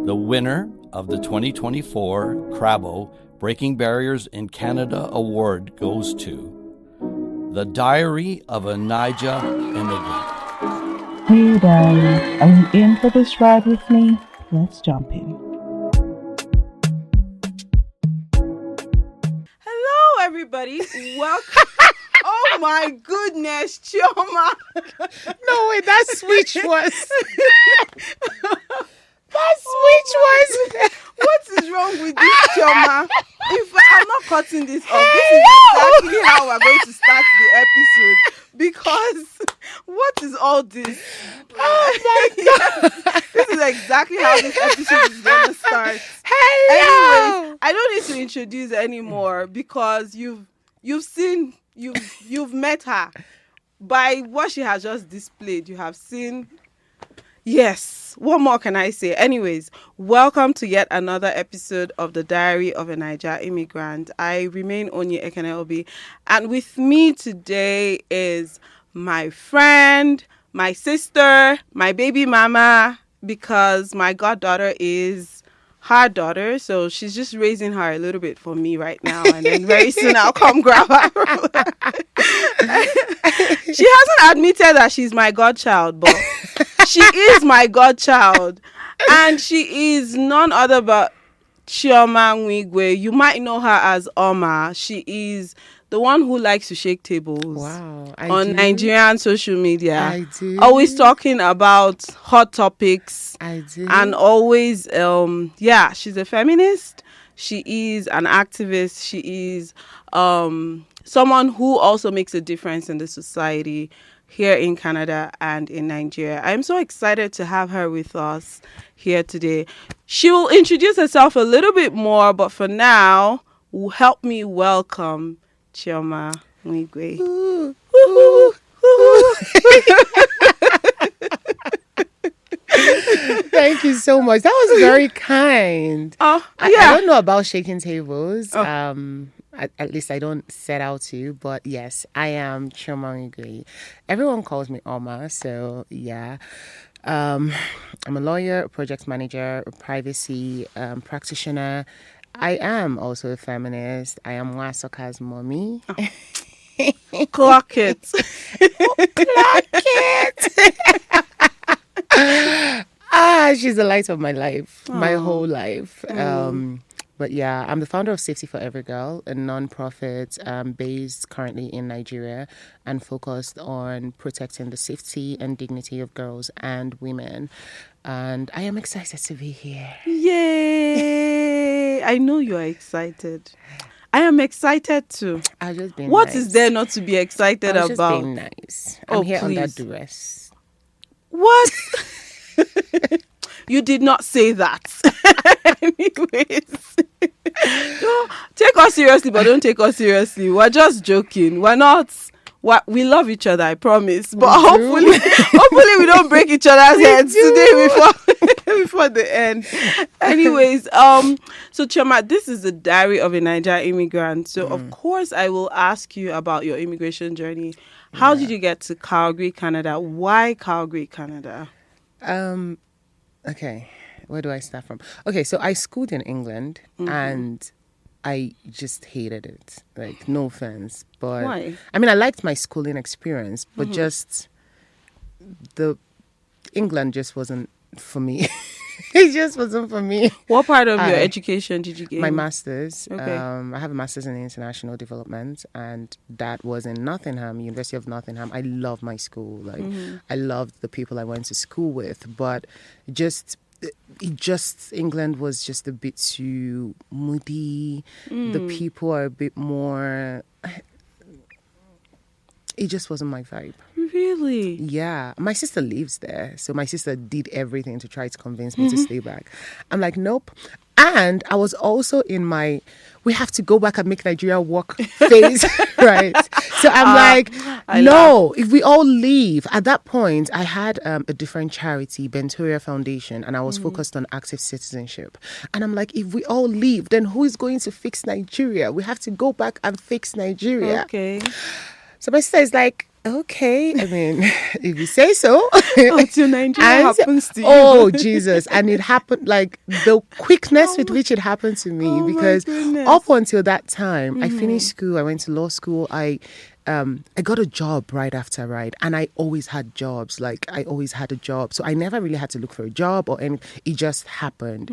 The winner of the 2024 Crabbo Breaking Barriers in Canada Award goes to The Diary of a Naija Immigrant. Hey Diary, are you in for this ride with me? Let's jump in. Hello everybody, welcome. Oh my goodness, Chioma. No way, that switch was... That switch was... What is wrong with this, Chioma? I'm not cutting this off. This is exactly how we're going to start the episode. Because what is all this? Oh my God. This is exactly how this episode is going to start. Hello. Anyways, I don't need to introduce anymore because you've met her. By what she has just displayed, you have seen. Yes. What more can I say? Anyways, welcome to yet another episode of The Diary of a Naija Immigrant. I remain Onye Ekenelbi, and with me today is my friend, my sister, my baby mama, because my goddaughter is her daughter, so she's just raising her a little bit for me right now, and then very soon I'll come grab her. She hasn't admitted that she's my godchild, but she is my godchild, and she is none other but Chioma Nwigwe. You might know her as Oma. She is the one who likes to shake tables on Nigerian social media. I do. Always talking about hot topics. I do. And always, she's a feminist. She is an activist. She is someone who also makes a difference in the society here in Canada and in Nigeria. I'm so excited to have her with us here today. She will introduce herself a little bit more, but for now, will help me welcome Chioma Nwigwe. Ooh, ooh, ooh. Thank you so much. That was very kind. I don't know about shaking tables. At least I don't set out to, but yes, I am Chioma Nwigwe. Everyone calls me Oma, so yeah. I'm a lawyer, a project manager, a privacy practitioner. I am also a feminist. I am Wasoka's mommy. Clock it. Clock it. She's the light of my life, my whole life. But yeah, I'm the founder of Safety for Every Girl, a non-profit based currently in Nigeria and focused on protecting the safety and dignity of girls and women. And I am excited to be here. Yay! I know you are excited. I am excited too. I've just been What nice. is there not to be excited I was about? just being nice. I'm here please. under duress. What? You did not say that. Anyways. No, take us seriously, but don't take us seriously. We're just joking. We're not. We love each other, I promise. But hopefully we don't break each other's heads today before the end. Anyways, so Chioma, this is the Diary of a Naija Immigrant. So of course I will ask you about your immigration journey. How did you get to Calgary, Canada? Why Calgary, Canada? Okay, where do I start from? Okay, so I schooled in England and I just hated it. Like, no offense. But why? I mean, I liked my schooling experience, but just the England just wasn't for me. It just wasn't for me. What part of your education did you get? My master's. Okay. I have a master's in international development, and that was in Nottingham, University of Nottingham. I love my school. Like, I loved the people I went to school with, but England was just a bit too moody. The people are a bit more. It just wasn't my vibe. Really? Yeah. My sister lives there. So my sister did everything to try to convince me to stay back. I'm like, nope. And I was also in my, we have to go back and make Nigeria work phase, right? So I'm like, no, if we all leave. At that point, I had a different charity, Bentoria Foundation, and I was focused on active citizenship. And I'm like, if we all leave, then who is going to fix Nigeria? We have to go back and fix Nigeria. Okay. So my sister is like, okay, I mean, if you say so. Until Nigeria happens to you. Oh, Jesus. And it happened, like, the quickness with which it happened to me. Because up until that time, I finished school, I went to law school, I got a job right after, right? And I always had jobs. Like, I always had a job. So I never really had to look for a job or anything. It just happened.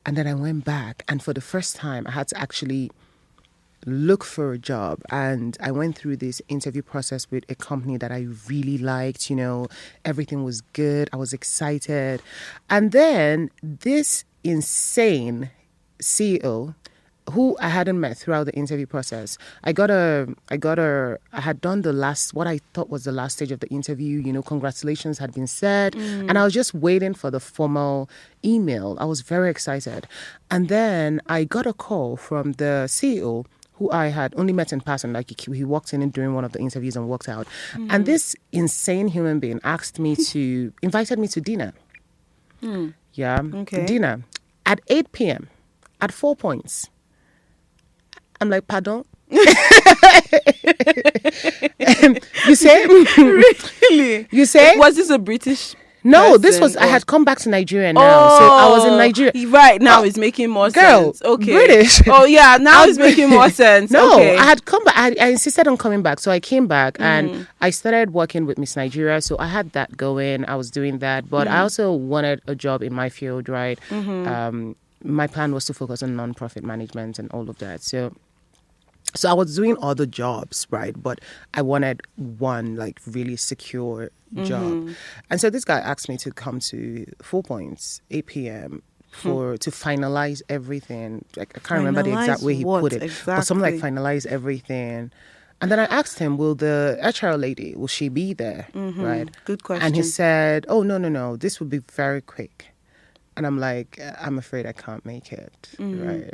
And then I went back. And for the first time, I had to actually look for a job. And I went through this interview process with a company that I really liked. You know, everything was good. I was excited. And then this insane CEO, who I hadn't met throughout the interview process. I had done what I thought was the last stage of the interview. You know, congratulations had been said. And I was just waiting for the formal email. I was very excited. And then I got a call from the CEO, who I had only met in person. Like, he walked in during one of the interviews and walked out. And this insane human being invited me to dinner. Yeah. Okay. Dinner at 8 p.m. at 4 Points. I'm like, pardon? You say? Really? You say? Was this a British No, person, this was, or... I had come back to Nigeria now. So I was in Nigeria. Right, now it's making more sense. Okay. British. Oh, yeah, now it's making more sense. No, okay. I had come back. I insisted on coming back. So I came back and I started working with Miss Nigeria. So I had that going. I was doing that. But I also wanted a job in my field, right? My plan was to focus on non-profit management and all of that. So I was doing other jobs, right? But I wanted one, like, really secure job. And so this guy asked me to come to 4 Points, 8 p.m. to finalize everything. Like, I can't remember the exact way he put it. Exactly? But something like finalize everything. And then I asked him, will the HR lady, will she be there? Right? Good question. And he said, oh, no, this will be very quick. And I'm like, I'm afraid I can't make it, right?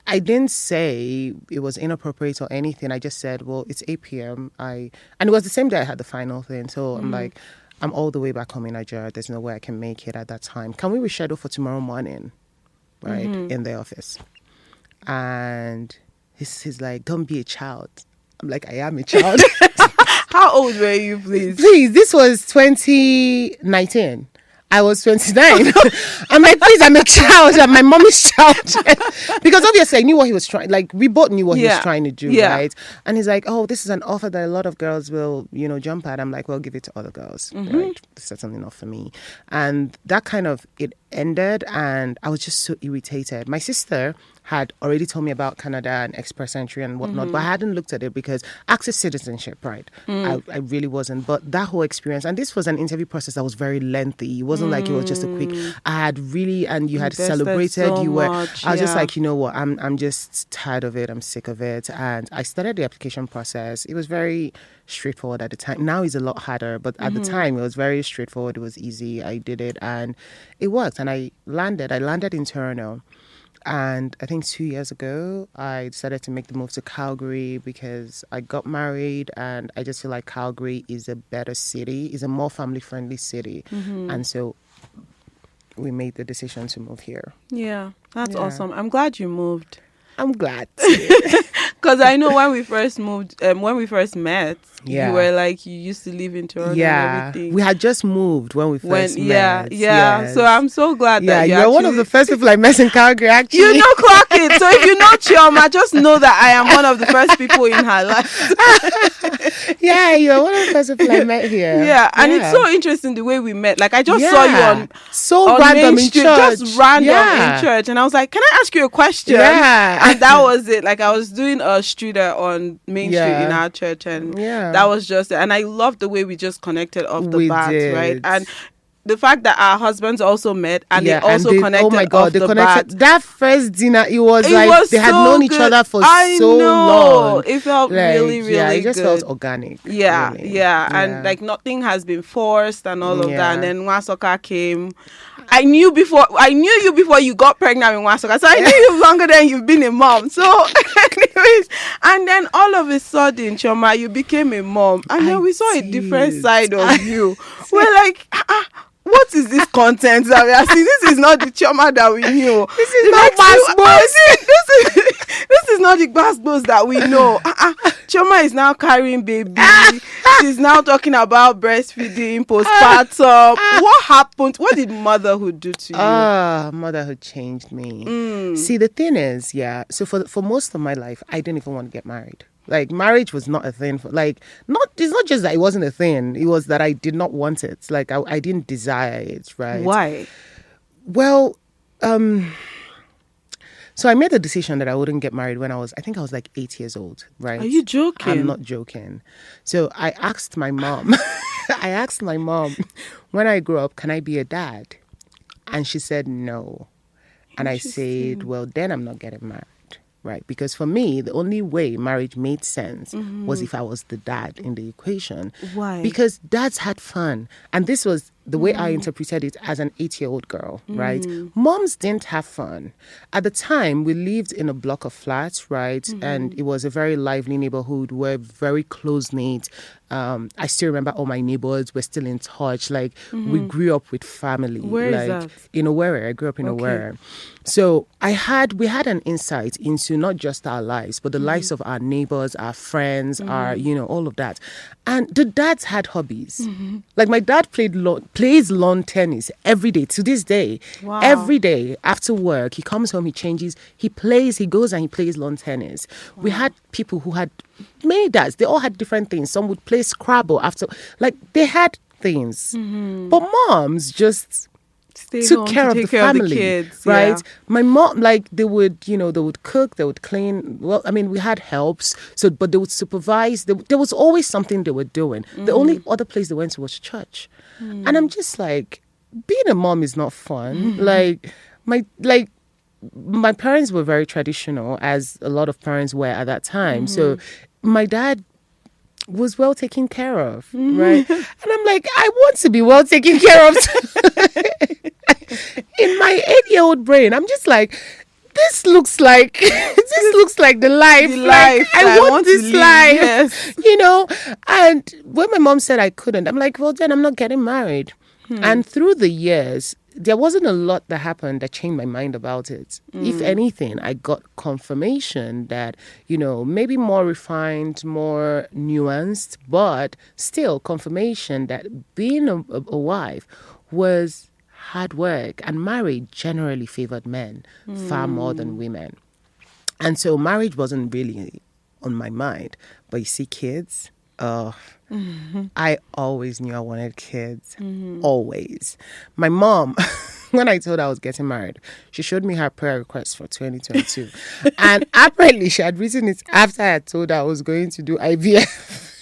I didn't say it was inappropriate or anything. I just said, well, it's 8 p.m. And it was the same day I had the final thing. So I'm like, I'm all the way back home in Nigeria. There's no way I can make it at that time. Can we reschedule for tomorrow morning, right, in the office? And he's like, don't be a child. I'm like, I am a child. How old were you, please? Please, this was 2019. I was 29. I'm like, please, I'm a child. I'm my mommy's child. Because obviously I knew what he was trying. Like, we both knew what he was trying to do, right? And he's like, oh, this is an offer that a lot of girls will, jump at. I'm like, well, give it to other girls, right? This is certainly not for me. And that kind of, it ended, and I was just so irritated. My sister had already told me about Canada and Express Entry and whatnot, but I hadn't looked at it because access citizenship, right? I really wasn't. But that whole experience, and this was an interview process that was very lengthy. It wasn't like it was just a quick. I had really, and you had celebrated. So you were. much, I was just like, you know what? I'm just tired of it. I'm sick of it. And I started the application process. It was very straightforward at the time. Now it's a lot harder, but at the time it was very straightforward. It was easy. I did it, and it worked. And I landed in Toronto. And I think 2 years ago, I decided to make the move to Calgary because I got married, and I just feel like Calgary is a better city, is a more family-friendly city. And so we made the decision to move here. Yeah, that's awesome. I'm glad you moved. I'm glad. Because I know when we first met, Yeah. you were like, you used to live in Toronto and everything. We had just moved when we first met. Yeah. Yes. So I'm so glad that you're one of the first people I met in Calgary, actually. You know, clock it. So if you know Chioma, just know that I am one of the first people in her life. Yeah, you're one of the first people I met here. Yeah, and it's so interesting the way we met. Like, I just saw you on random Main in Street, church. just random in church, and I was like, "Can I ask you a question?" Yeah, and that was it. Like, I was doing a streeter on Main Street in our church, and that was just it. And I loved the way we just connected off the bat, right? And the fact that our husbands also met and they also connected. Oh my God, they connected. Bat. That first dinner, it was they had known each other for so long. It felt really, really it just good. felt organic. Yeah, really. And like nothing has been forced and all of that. And then Nwasoka came. I knew you before you got pregnant with Nwasoka, so I knew you longer than you've been a mom. So, anyways, and then all of a sudden, Chioma, you became a mom, and then we saw a different side of you. We're like, what is this content that we are seeing? This is not the Chioma that we knew. This is not Masbos. This is not the basketballs that we know. Chioma is now carrying baby. She's now talking about breastfeeding, postpartum. What happened? What did motherhood do to you? Motherhood changed me. See, the thing is, so for most of my life, I didn't even want to get married. Like, marriage was not a thing. It's not just that it wasn't a thing. It was that I did not want it. Like, I didn't desire it, right? Why? Well, so I made the decision that I wouldn't get married when I think I was like 8 years old, right? Are you joking? I'm not joking. So I asked my mom, when I grow up, can I be a dad? And she said no. And I said, well, then I'm not getting married. Right, because for me, the only way marriage made sense was if I was the dad in the equation. Why? Because dads had fun. And this was the way I interpreted it as an 8-year-old girl, right? Moms didn't have fun. At the time, we lived in a block of flats, right? And it was a very lively neighborhood. We're very close-knit. I still remember all my neighbors were still in touch. Like, we grew up with family. Where is that? In Owerri. I grew up in Owerri. So we had an insight into not just our lives, but the lives of our neighbors, our friends, our, all of that. And the dads had hobbies. Like, my dad plays lawn tennis every day to this day. Wow. Every day after work, he comes home, he changes, he goes and he plays lawn tennis. Wow. We had people who had many dads. They all had different things. Some would play Scrabble after, like, they had things. But moms just took care of the family, kids, right? Yeah. My mom, like, they would cook, they would clean. Well, I mean, we had helps, but they would supervise. There was always something they were doing. The only other place they went to was church. And I'm just like, being a mom is not fun. My parents were very traditional, as a lot of parents were at that time. So my dad was well taken care of, right? And I'm like, I want to be well taken care of. In my 8-year-old brain, I'm just like, this looks like the life. I want this life, yes. And when my mom said I couldn't, I'm like, well, then I'm not getting married. And through the years, there wasn't a lot that happened that changed my mind about it. If anything, I got confirmation that, maybe more refined, more nuanced, but still confirmation that being a wife was hard work, and marriage generally favored men far more than women. And so marriage wasn't really on my mind. But you see, kids, I always knew I wanted kids. Always. My mom, when I told her I was getting married, she showed me her prayer request for 2022. And apparently she had written it after I had told her I was going to do IVF.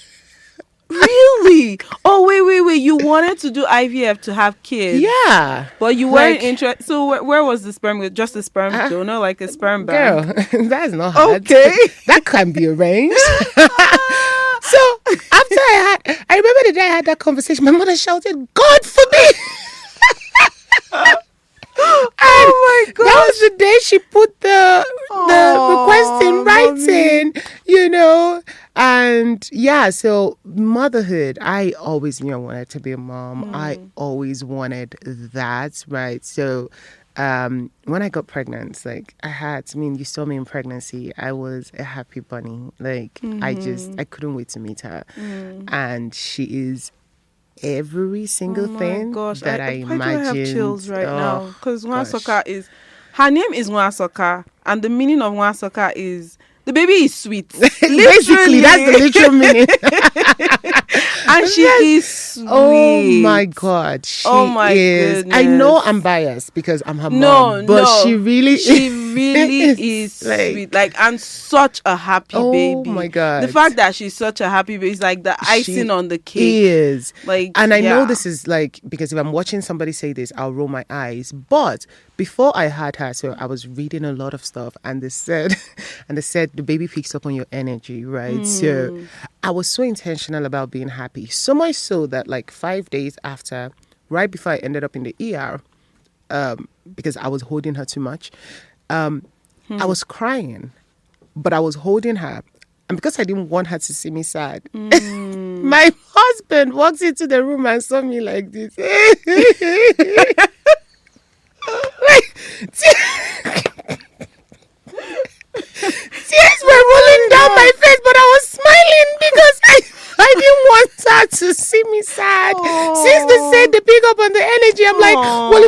Really? Oh, wait. You wanted to do IVF to have kids. Yeah. But you weren't interested. So where was the sperm? Just a sperm donor, like a sperm bank? Girl, that's not hard. Okay. That can be arranged. So after I remember the day I had that conversation, my mother shouted, "God forbid!" Oh my God. That was the day she put the request in writing, And so motherhood, I always knew I wanted to be a mom. I always wanted that, right? So when I got pregnant, you saw me in pregnancy. I was a happy bunny. I couldn't wait to meet her. And she is every single thing that I imagined. I have chills right now because Nwasoka her name is Nwasoka, and the meaning of Nwasoka is the baby is sweet. Basically, that's the literal meaning. And she is sweet. Oh my God, she is. Goodness. I know I'm biased because I'm her mom, but she really is sweet. And such a happy baby. Oh my God, the fact that she's such a happy baby is like the icing on the cake. Is and I know this is because if I'm watching somebody say this, I'll roll my eyes. But before I had her, so I was reading a lot of stuff, and they said the baby picks up on your energy, right? So I was so intentional about being happy, so much so that 5 days after, right before I ended up in the ER, because I was holding her too much, I was crying, but I was holding her, and because I didn't want her to see me sad, my husband walked into the room and saw me like this.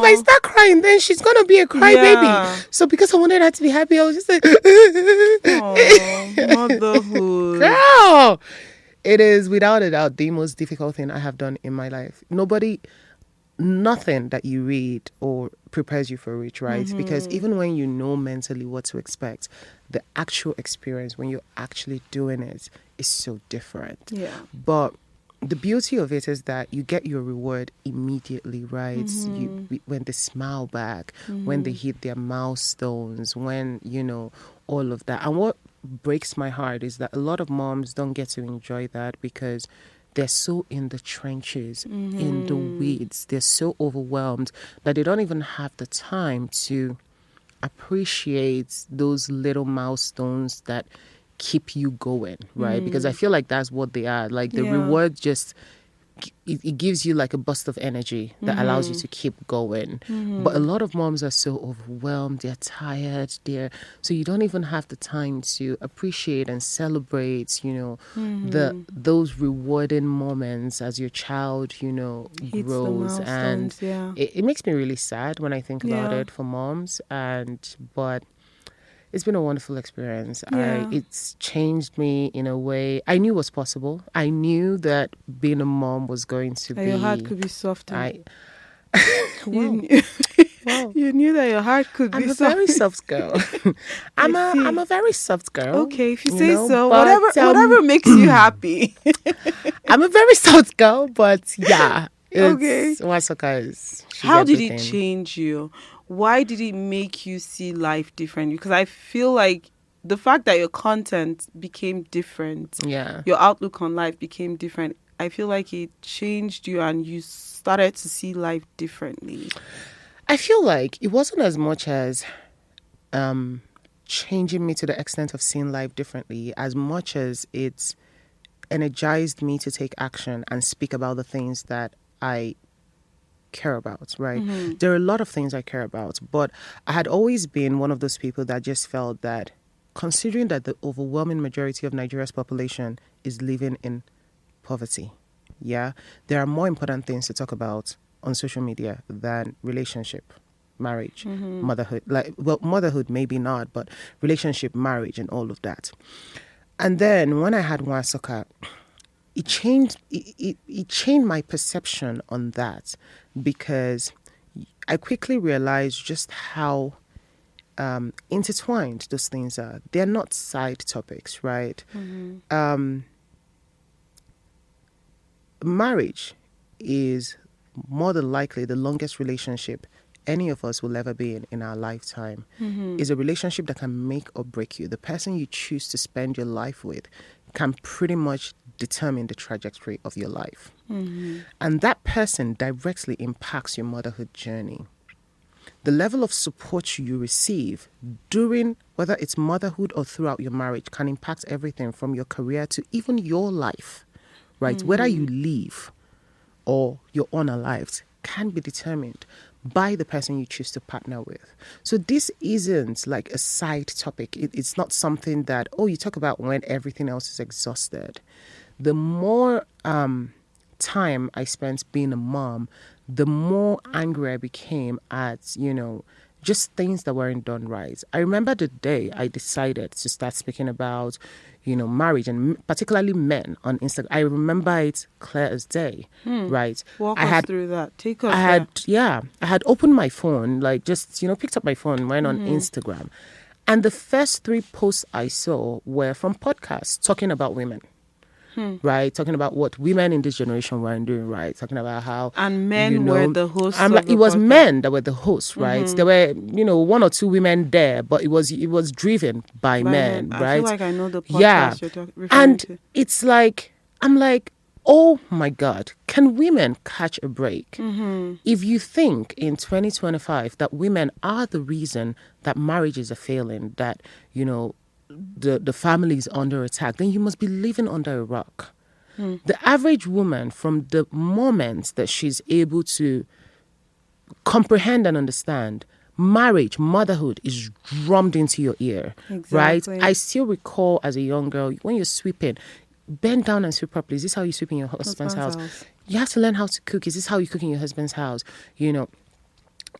I start crying, then she's gonna be a crybaby. So because I wanted her to be happy, I was just like, motherhood. girl. It is without a doubt the most difficult thing I have done in my life. Nothing that you read or prepares you for it, right? Because even when you know mentally what to expect, the actual experience when you're actually doing it is so different. Yeah. But the beauty of it is that you get your reward immediately, right? When they smile back, when they hit their milestones, when, all of that. And what breaks my heart is that a lot of moms don't get to enjoy that because they're so in the trenches, in the weeds. They're so overwhelmed that they don't even have the time to appreciate those little milestones that keep you going, right? Because I feel like that's what they are. Like the reward just, it gives you like a burst of energy that allows you to keep going. But a lot of moms are so overwhelmed, they're tired, so you don't even have the time to appreciate and celebrate, those rewarding moments as your child, grows. And it makes me really sad when I think about it for moms. But it's been a wonderful experience. Yeah. It's changed me in a way I knew was possible. I knew that being a mom was going to be... Your heart could be soft. Wow. You knew that your heart could be soft. I'm a very soft girl. I'm a very soft girl. Okay, if you say so. But, whatever makes you happy. I'm a very soft girl, but yeah. Okay. How did it change you? Why did it make you see life different? Because I feel like the fact that your content became different, your outlook on life became different, I feel like it changed you and you started to see life differently. I feel like it wasn't as much as changing me to the extent of seeing life differently, as much as it's energized me to take action and speak about the things that I care about, right? There are a lot of things I care about, but I had always been one of those people that just felt that, considering that the overwhelming majority of Nigeria's population is living in poverty, there are more important things to talk about on social media than relationship, marriage, motherhood. Motherhood maybe not, but relationship, marriage, and all of that. And then when I had Nwasaka, it changed my perception on that, because I quickly realized just how intertwined those things are. They're not side topics, right? Marriage is more than likely the longest relationship any of us will ever be in our lifetime. Is a relationship that can make or break you. The person you choose to spend your life with can pretty much determine the trajectory of your life. And that person directly impacts your motherhood journey. The level of support you receive during, whether it's motherhood or throughout your marriage, can impact everything from your career to even your life, right? Whether you leave or you're unalived can be determined by the person you choose to partner with. So this isn't like a side topic. It's not something that, you talk about when everything else is exhausted. The more time I spent being a mom, the more angry I became at, just things that weren't done right. I remember the day I decided to start speaking about, marriage, and particularly men on Instagram. I remember it clear as day, right? Walk us through that. Take us I had opened my phone, picked up my phone, went on Instagram. And the first 3 posts I saw were from podcasts talking about women. Right, talking about what women in this generation weren't doing right, talking about how men were the hosts. It was men that were the hosts, right? There were 1 or 2 women there, but it was driven by men, right? I feel like I know the podcast you're referring to. It's like, I'm like, oh my God, can women catch a break? If you think in 2025 that women are the reason that marriages are failing, that the family is under attack, then you must be living under a rock. The average woman, from the moment that she's able to comprehend and understand, marriage, motherhood is drummed into your ear, right? I still recall as a young girl, when you're sweeping, bend down and sweep properly. Is this how you sweep in your husband's house? You have to learn how to cook. Is this how you cook in your husband's house?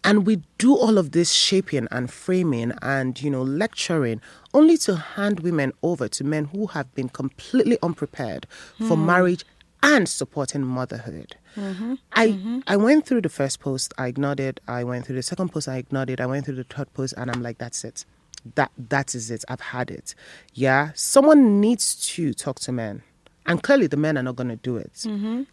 And we do all of this shaping and framing and, lecturing only to hand women over to men who have been completely unprepared for marriage and supporting motherhood. I went through the first post, I ignored it. I went through the second post, I ignored it. I went through the third post, and I'm like, that's it. That is it. I've had it. Yeah. Someone needs to talk to men. And clearly the men are not going to do it.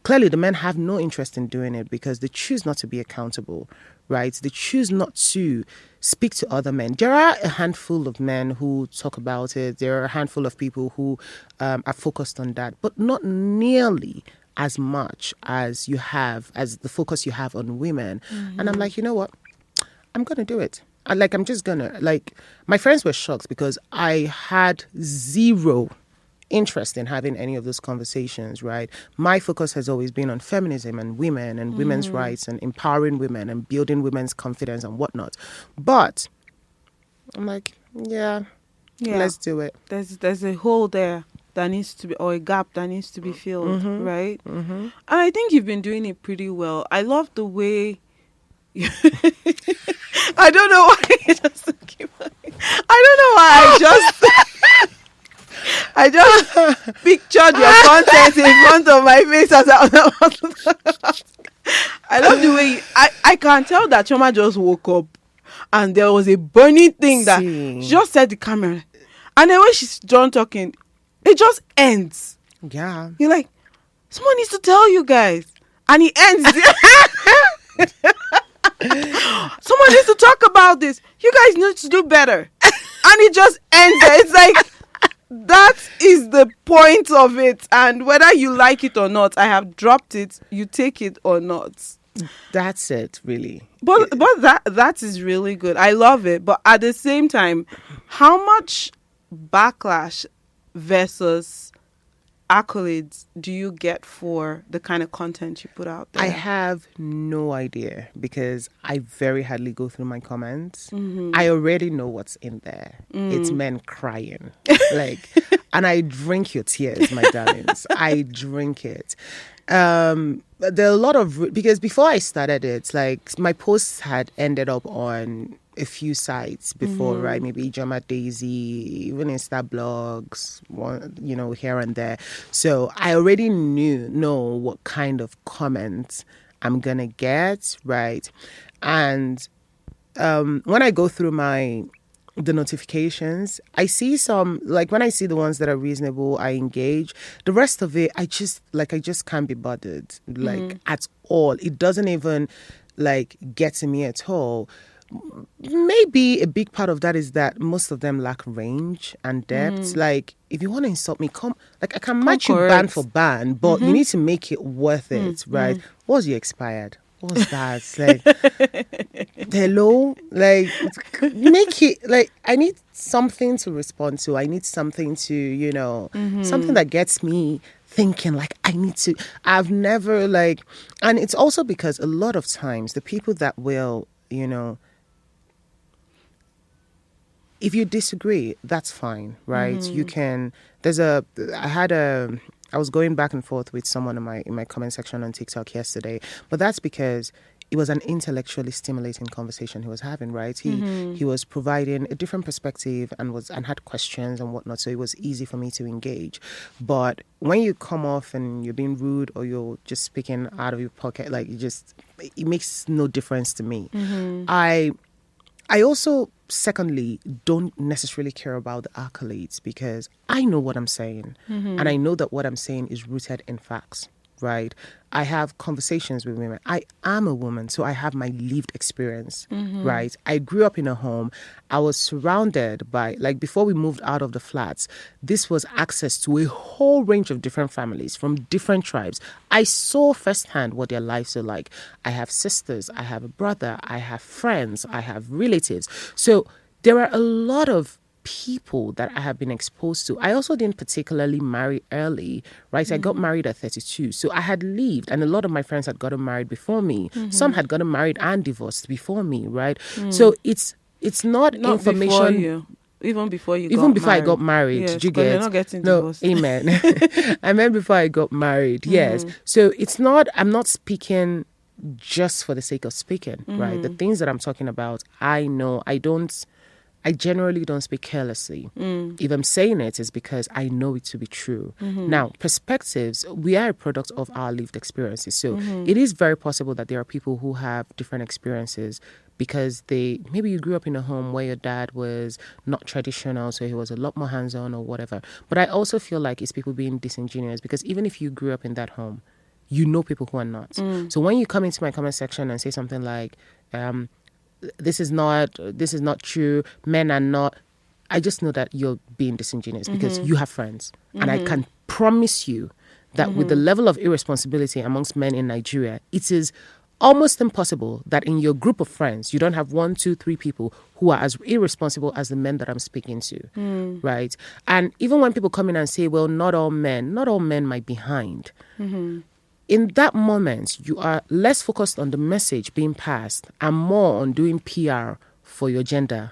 Clearly the men have no interest in doing it because they choose not to be accountable, right? They choose not to speak to other men. There are a handful of men who talk about it. There are a handful of people who are focused on that, but not nearly as much as as the focus you have on women. And I'm like, you know what? I'm going to do it. I'm just going to, my friends were shocked because I had zero interest in having any of those conversations, right? My focus has always been on feminism and women and women's rights and empowering women and building women's confidence and whatnot. But I'm like, yeah, let's do it. There's a hole there that needs to be, or a gap that needs to be filled, right? And I think you've been doing it pretty well. I love the way I don't know why I just keep I don't know why I just pictured your content in front of my face as I love the way I can tell that Chioma just woke up and there was a burning thing that she just set the camera, and then when she's done talking, it just ends. Yeah. You're like, someone needs to tell you guys, and it ends. Someone needs to talk about this. You guys need to do better, and it just ends there. It's like, that is the point of it, and whether you like it or not, I have dropped it. You take it or not. That's it, really. But that is really good. I love it. But at the same time, how much backlash versus accolades do you get for the kind of content you put out there? I have no idea because I very hardly go through my comments. I already know what's in there. It's men crying. And I drink your tears, my darlings. I drink it. There are a lot of, because before I started it, my posts had ended up on a few sites before, right? Maybe Jama Daisy, even Insta blogs, here and there. So I already know what kind of comments I'm gonna get, right? And when I go through the notifications, I see some, when I see the ones that are reasonable, I engage. The rest of it, I just can't be bothered, at all. It doesn't even get to me at all. Maybe a big part of that is that most of them lack range and depth. If you want to insult me, come. I can match you ban for ban, but you need to make it worth it, right? What's your expired? What's that? Hello? Make it, I need something to respond to. I need something to, something that gets me thinking, I've never, and it's also because a lot of times the people that will, if you disagree, that's fine, right? You can, I was going back and forth with someone in my comment section on TikTok yesterday, but that's because it was an intellectually stimulating conversation he was having, right? He was providing a different perspective and had questions and whatnot, so it was easy for me to engage. But when you come off and you're being rude or you're just speaking out of your pocket, it makes no difference to me. I also, secondly, don't necessarily care about the accolades because I know what I'm saying. And I know that what I'm saying is rooted in facts, right? I have conversations with women. I am a woman, so I have my lived experience, right? I grew up in a home. I was surrounded by, before we moved out of the flats, this was access to a whole range of different families from different tribes. I saw firsthand what their lives are like. I have sisters, I have a brother, I have friends, I have relatives. So there are a lot of people that I have been exposed to. I also didn't particularly marry early, right? I got married at 32. So I had lived, and a lot of my friends had gotten married before me. Some had gotten married and divorced before me, right? So it's not information. Even before I got married, yes, did you get? You're not getting divorced. Amen. I meant before I got married, yes. So it's not, I'm not speaking just for the sake of speaking, right? The things that I'm talking about, I know I generally don't speak carelessly. If I'm saying it, it's because I know it to be true. Now, perspectives, we are a product of our lived experiences. So it is very possible that there are people who have different experiences because maybe you grew up in a home where your dad was not traditional, so he was a lot more hands-on or whatever. But I also feel like it's people being disingenuous because even if you grew up in that home, you know people who are not. So when you come into my comment section and say something like, this is not true, men are not, I just know that you're being disingenuous because you have friends. And I can promise you that with the level of irresponsibility amongst men in Nigeria, it is almost impossible that in your group of friends, you don't have 1, 2, 3 people who are as irresponsible as the men that I'm speaking to, right? And even when people come in and say, well, not all men might be behind. In that moment, you are less focused on the message being passed and more on doing PR for your gender.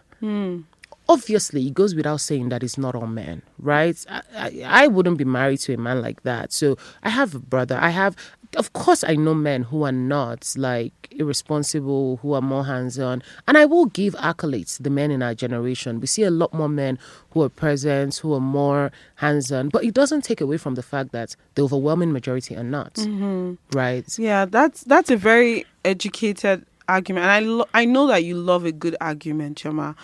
Obviously, it goes without saying that it's not all men, right? I wouldn't be married to a man like that. So I have a brother. Of course, I know men who are not like irresponsible, who are more hands-on. And I will give accolades to the men in our generation. We see a lot more men who are present, who are more hands-on. But it doesn't take away from the fact that the overwhelming majority are not, right? Yeah, that's a very educated argument. And I know that you love a good argument, Chioma.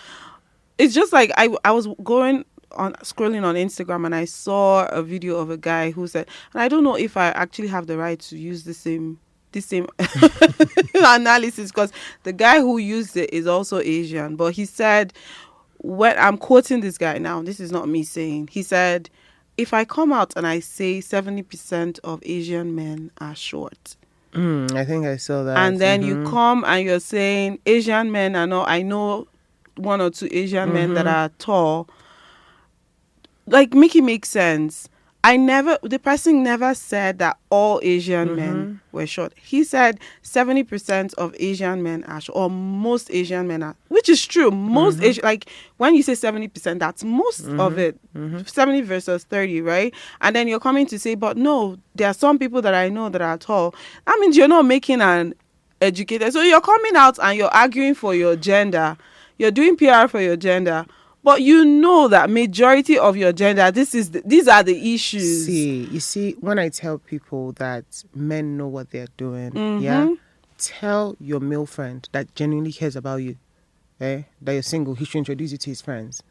It's just like I was scrolling on Instagram and I saw a video of a guy who said, and I don't know if I actually have the right to use the same analysis because the guy who used it is also Asian, but he said, when I'm quoting this guy now, this is not me saying, he said, if I come out and I say 70% of Asian men are short. I think I saw that. And then you come and you're saying Asian men are not, I know 1 or 2 Asian men that are tall. Like, make it make sense. The person never said that all Asian men were short. He said 70% of Asian men are short, or most Asian men are, which is true. Most Asian, like when you say 70%, that's most of it. 70 versus 30, right? And then you're coming to say, but no, there are some people that I know that are tall. That means you're not making an educated. So you're coming out and you're arguing for your gender. You're doing PR for your gender. But you know that majority of your gender, these are the issues. You see, when I tell people that men know what they're doing, tell your male friend that genuinely cares about you, that you're single, he should introduce you to his friends.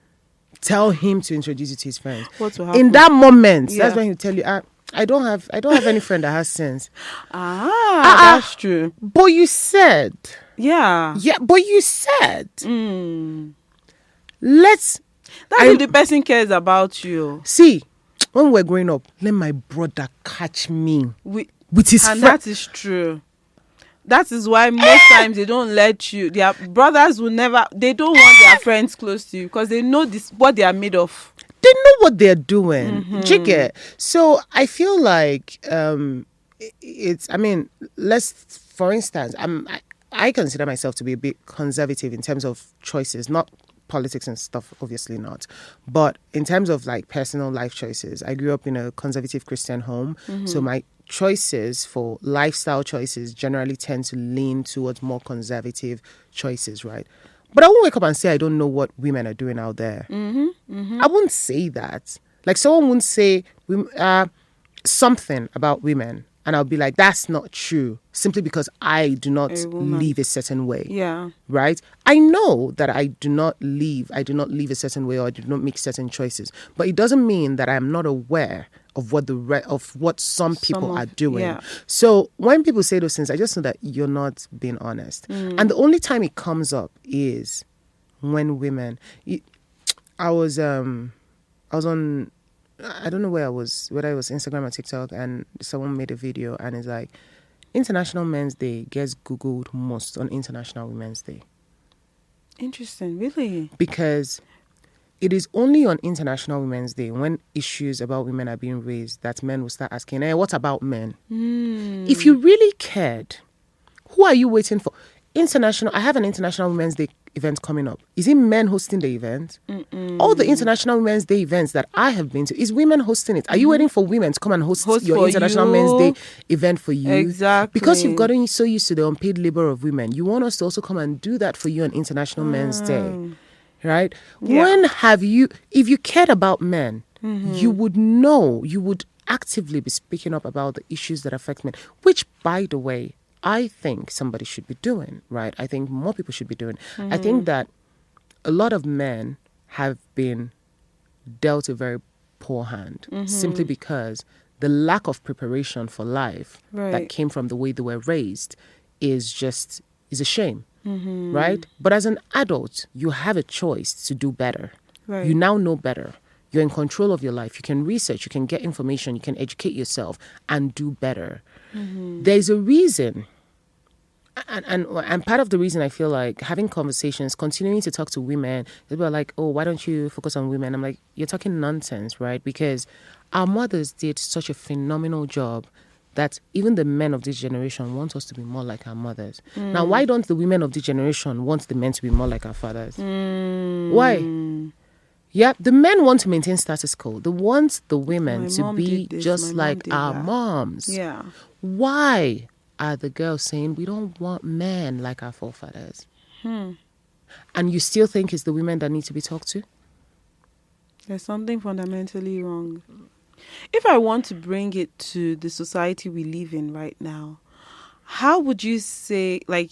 Tell him to introduce you to his friends. What will happen? In that moment, that's when he'll tell you, I don't have any friend that has sense. That's true. But you said. Yeah. Yeah, but you said. That's if the person cares about you. See, when we're growing up, let my brother catch me with his friend. And that is true. That is why most times they don't let you. Their brothers will never. They don't want their friends close to you because they know what they are made of. They know what they're doing. Do you get? So I feel like it's. I mean, for instance, I consider myself to be a bit conservative in terms of choices, not politics and stuff, obviously not, but in terms of like personal life choices. I grew up in a conservative Christian home, so my choices for lifestyle choices generally tend to lean towards more conservative choices, right? But I won't wake up and say I don't know what women are doing out there. I wouldn't say that. Like someone wouldn't say something about women and I'll be like, that's not true, simply because I do not live a certain way. Yeah. Right? I know that I do not live a certain way, or I do not make certain choices. But it doesn't mean that I'm not aware of what some people are doing. Yeah. So when people say those things, I just know that you're not being honest. And the only time it comes up is when women. I was on, I don't know where I was, whether it was Instagram or TikTok, and someone made a video and it's like, International Men's Day gets Googled most on International Women's Day. Interesting, really? Because it is only on International Women's Day, when issues about women are being raised, that men will start asking, what about men? If you really cared, who are you waiting for? I have an International Women's Day event coming up. Is it men hosting the event? All the International Women's Day events that I have been to, is women hosting it. Are you waiting for women to come and host your for International you. Men's Day event for you? Exactly. Because you've gotten so used to the unpaid labor of women, you want us to also come and do that for you on International Men's Day. Right? Yeah. When have you, if you cared about men, you would actively be speaking up about the issues that affect men, which, by the way, I think somebody should be doing, right? I think more people should be doing. I think that a lot of men have been dealt a very poor hand simply because the lack of preparation for life that came from the way they were raised is a shame, right? But as an adult, you have a choice to do better. Right. You now know better. You're in control of your life. You can research, you can get information, you can educate yourself and do better. There's a reason, and part of the reason I feel like having conversations, continuing to talk to women, people are like, oh, why don't you focus on women? I'm like, you're talking nonsense, right? Because our mothers did such a phenomenal job that even the men of this generation want us to be more like our mothers. Now, why don't the women of this generation want the men to be more like our fathers? Why? Yeah, the men want to maintain status quo. They want the women My to mom be did this, just my mom like did our that. moms. Yeah. Why are the girls saying we don't want men like our forefathers? And you still think it's the women that need to be talked to? There's something fundamentally wrong. If I want to bring it to the society we live in right now, how would you say, like,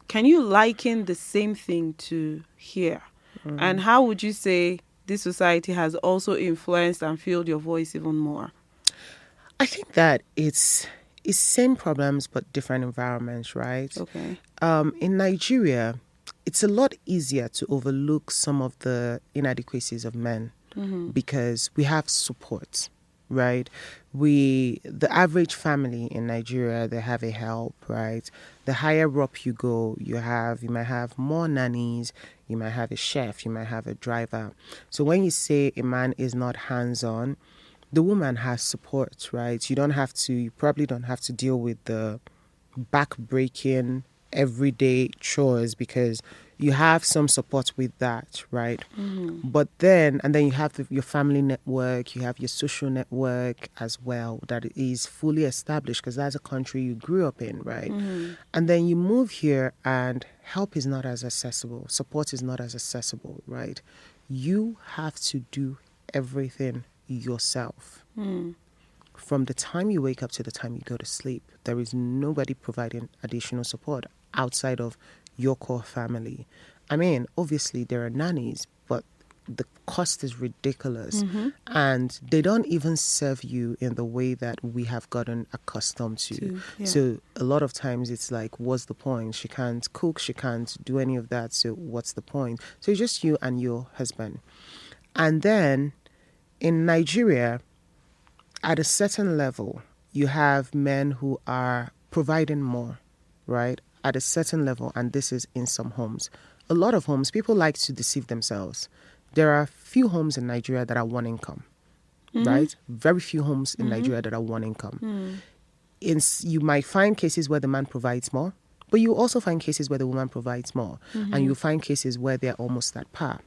can you liken the same thing to here? And how would you say this society has also influenced and fueled your voice even more? I think that it's same problems but different environments, right? Okay. In Nigeria, it's a lot easier to overlook some of the inadequacies of men because we have support, right? The average family in Nigeria, they have a help, right? The higher up you go, you might have more nannies, you might have a chef, you might have a driver. So when you say a man is not hands-on, the woman has support, right? You probably don't have to deal with the back-breaking everyday chores because you have some support with that, right? But then you have your family network, you have your social network as well that is fully established because that's a country you grew up in, right? And then you move here and help is not as accessible, support is not as accessible, right? You have to do everything yourself. From the time you wake up to the time you go to sleep, there is nobody providing additional support outside of your core family. I mean, obviously there are nannies, but the cost is ridiculous and they don't even serve you in the way that we have gotten accustomed to. So a lot of times it's like, what's the point? She can't cook, she can't do any of that, so what's the point? So it's just you and your husband. And then in Nigeria, at a certain level, you have men who are providing more, right? At a certain level, and this is in some homes. A lot of homes, people like to deceive themselves. There are few homes in Nigeria that are one income, right? Very few homes in Nigeria that are one income. You might find cases where the man provides more, but you also find cases where the woman provides more. And you find cases where they're almost at par.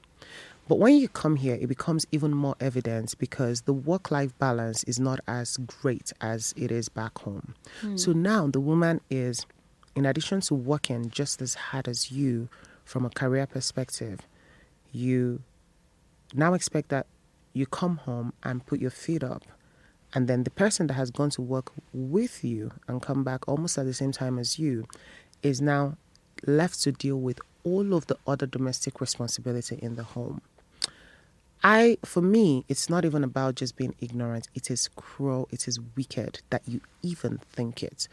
But when you come here, it becomes even more evident because the work-life balance is not as great as it is back home. So now the woman is, in addition to working just as hard as you from a career perspective, you now expect that you come home and put your feet up. And then the person that has gone to work with you and come back almost at the same time as you is now left to deal with all of the other domestic responsibility in the home. For me, it's not even about just being ignorant. It is cruel, it is wicked that you even think it.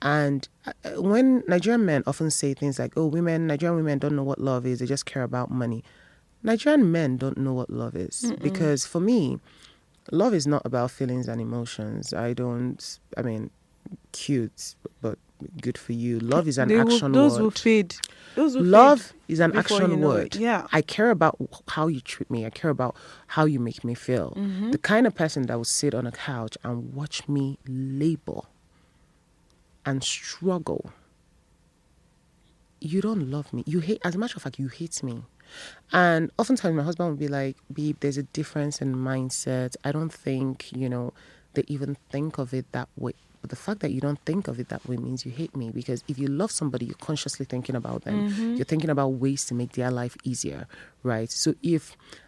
And when Nigerian men often say things like, oh, Nigerian women don't know what love is, they just care about money. Nigerian men don't know what love is. Because for me, love is not about feelings and emotions. Cute, but good for you. Love is an action word. Those will fade. Love is an action It. word. Yeah. I care about how you treat me. I care about how you make me feel. The kind of person that will sit on a couch and watch me labor and struggle you don't love me. You hate, as a matter of fact, you hate me. And oftentimes my husband would be like, babe, there's a difference in mindset. I don't think, they even think of it that way. But the fact that you don't think of it that way means you hate me, because if you love somebody, you're consciously thinking about them. You're thinking about ways to make their life easier, right? So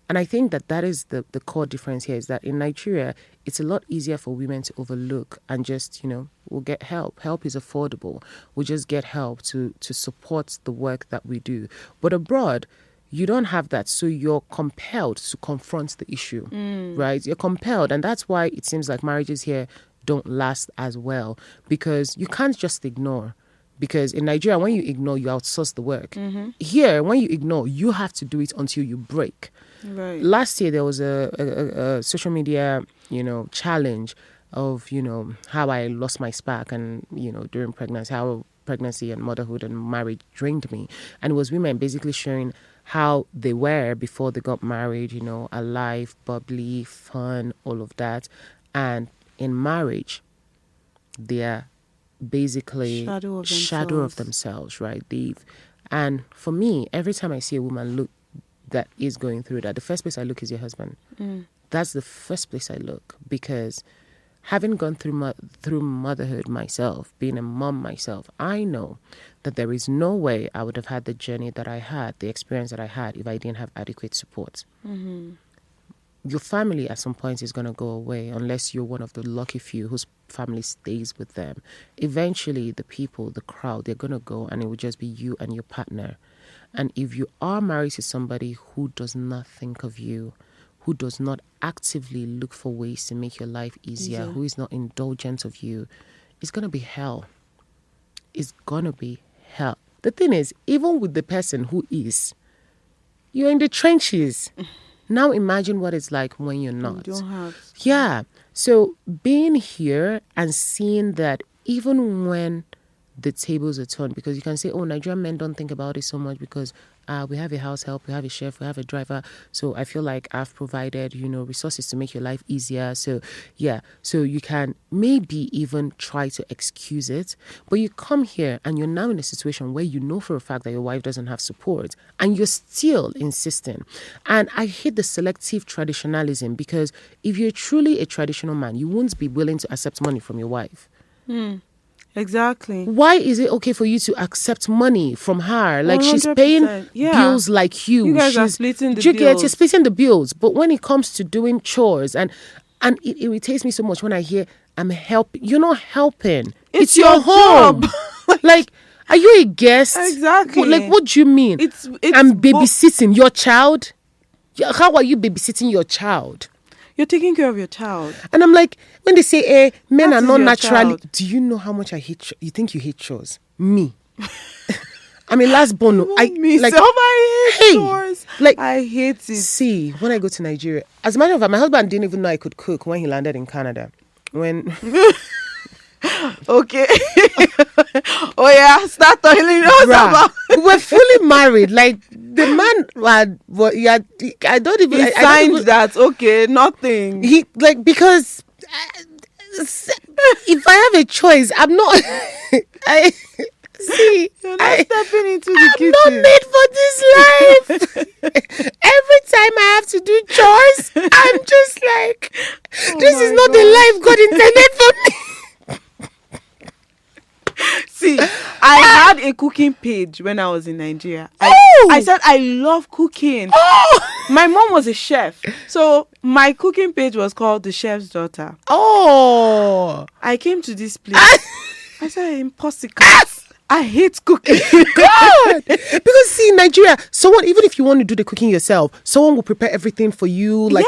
and I think that is the core difference here, is that in Nigeria, it's a lot easier for women to overlook and just, we'll get help. Help is affordable. We'll just get help to support the work that we do. But abroad, you don't have that. So you're compelled to confront the issue, right? You're compelled. And that's why it seems like marriages here don't last as well, because you can't just ignore. Because in Nigeria, when you ignore, you outsource the work. Here, when you ignore, you have to do it until you break. Right. Last year, there was a social media, challenge of, how I lost my spark and, during pregnancy, how pregnancy and motherhood and marriage drained me. And it was women basically showing how they were before they got married, alive, bubbly, fun, all of that. And in marriage, they're basically shadow of themselves, right? And for me, every time I see a woman that is going through that, the first place I look is your husband. That's the first place I look, because having gone through motherhood myself, being a mom myself, I know that there is no way I would have had the journey that I had, the experience that I had, if I didn't have adequate support. Your family at some point is going to go away, unless you're one of the lucky few whose family stays with them. Eventually, the people, the crowd, they're going to go, and it will just be you and your partner. And if you are married to somebody who does not think of you, who does not actively look for ways to make your life easier, who is not indulgent of you, it's going to be hell. It's going to be hell. The thing is, even with the person who is, you're in the trenches. Now imagine what it's like when you're not. You don't have. Yeah. So being here and seeing that even when the tables are turned, because you can say, oh, Nigerian men don't think about it so much because we have a house help, we have a chef, we have a driver. So I feel like I've provided, resources to make your life easier. So yeah, so you can maybe even try to excuse it. But you come here and you're now in a situation where you know for a fact that your wife doesn't have support, and you're still insisting. And I hate the selective traditionalism, because if you're truly a traditional man, you won't be willing to accept money from your wife. Exactly. Why is it okay for you to accept money from her? Like 100%. She's paying bills like you. You guys are splitting the bills. You're splitting the bills. But when it comes to doing chores, and it irritates me so much when I hear, I'm helping. You're not helping. It's your home. Like, are you a guest? Exactly. Like, what do you mean? I'm babysitting your child? How are you babysitting your child? You're taking care of your child. And I'm like, when they say, men are not naturally... Child. Do you know how much I hate... You think you hate chores? Me. I mean, last born... I hate chores. Like, I hate it. See, when I go to Nigeria... As a matter of fact, my husband didn't even know I could cook when he landed in Canada. When... Okay. Oh yeah, start telling us about. We're fully married. Like, the man I don't even. He signed that. Okay, nothing. He because if I have a choice, I'm not. You're not stepping into the kitchen. I'm not made for this life. Every time I have to do chores, I'm just like, this is not the life God intended for me. See, I had a cooking page when I was in Nigeria. I said I love cooking. My mom was a chef, so my cooking page was called The Chef's Daughter. I came to this place. I said, impossible. I hate cooking. God! Because see, in Nigeria, someone, even if you want to do the cooking yourself, someone will prepare everything for you. Like,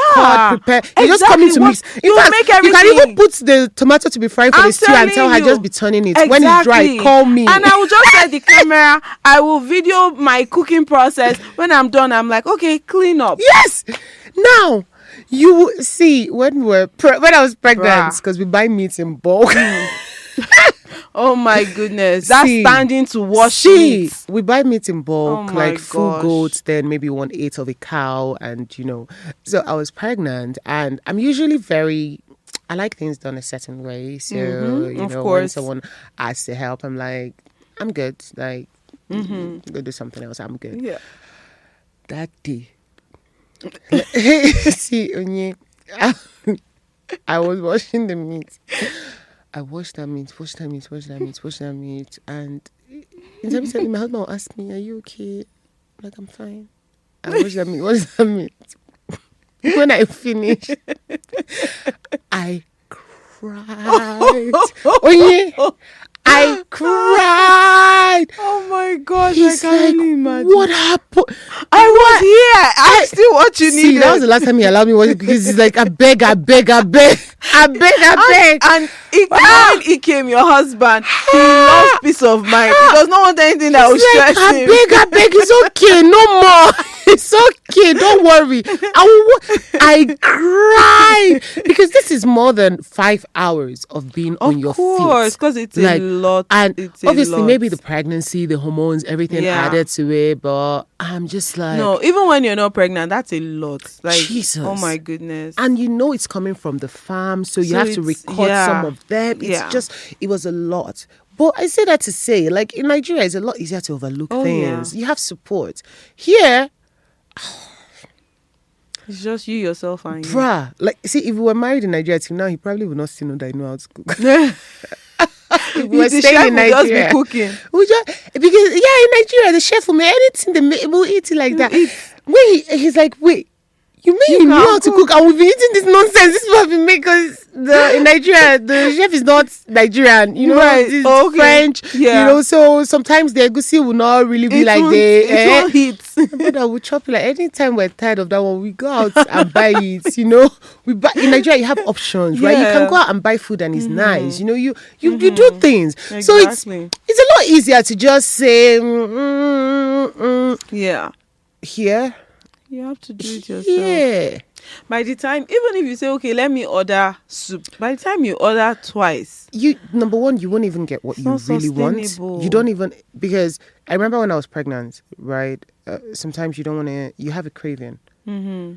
prepare. You just come in to mix. In fact, make everything. You can even put the tomato to be fried for the stew and tell her just be turning it. When it's dry, call me. And I will just set the camera. I will video my cooking process. When I'm done, I'm like, okay, clean up. Yes! Now, you will see, when I was pregnant, because we buy meat in bulk. Oh my goodness. That's standing to wash meat. We buy meat in bulk, like full goats, then maybe 1/8 of a cow. And, so I was pregnant, and I'm usually I like things done a certain way. So, of course. when someone asks to help, I'm like, I'm good. Like, Go do something else. I'm good. Yeah. That day, see, Onye, I was washing the meat. I washed that meat, and inevitably my husband will ask me, "Are you okay?" Like, I'm fine. I washed that meat. What's that meat? When I finished, I cried. Onye, I cried. Oh my gosh, He's I can like, only imagine. what happened? I was here. I asked you what you See, needed. that was the last time he allowed me watch it because he's like, I beg. And when he came, your husband, he lost peace of mind. He does not want anything that will stress him. I beg, it's okay, no more. It's okay, don't worry. I cried because this is more than 5 hours of being on your feet. Of course, because it's a lot. And it's obviously, a lot. maybe the pregnancy, the hormones, everything added to it. But I'm just like, no, even when you're not pregnant, that's a lot. Like, Jesus. Oh my goodness. And you know it's coming from the farm, so you have to record some of them. It's it was a lot. But I say that to say, like, in Nigeria, it's a lot easier to overlook things. You have support. Here, it's just you, yourself, and you. Bruh, like, see, if we were married in Nigeria till now, he probably would not still know that I know how to cook. If we were staying in Nigeria, just be cooking. Because in Nigeria, the chef will make anything, we'll eat it like that. When he's like, wait, you mean you know how to cook? And we've been eating this nonsense. This is what we make because in Nigeria, the chef is not Nigerian. You know, it's French. Yeah. You know, so sometimes the egusi will not really be like the heat. But I will chop it. Like anytime we're tired of that one, we go out and buy it. You know, we buy in Nigeria. You have options, right? You can go out and buy food, and it's nice. You know, you do things. Exactly. So it's a lot easier to just say, here. You have to do it yourself. Yeah. By the time, even if you say, okay, let me order soup, by the time you order twice, number one, you won't even get what you really want. You don't even, because I remember when I was pregnant, right? Sometimes you don't want to, you have a craving. Mm-hmm.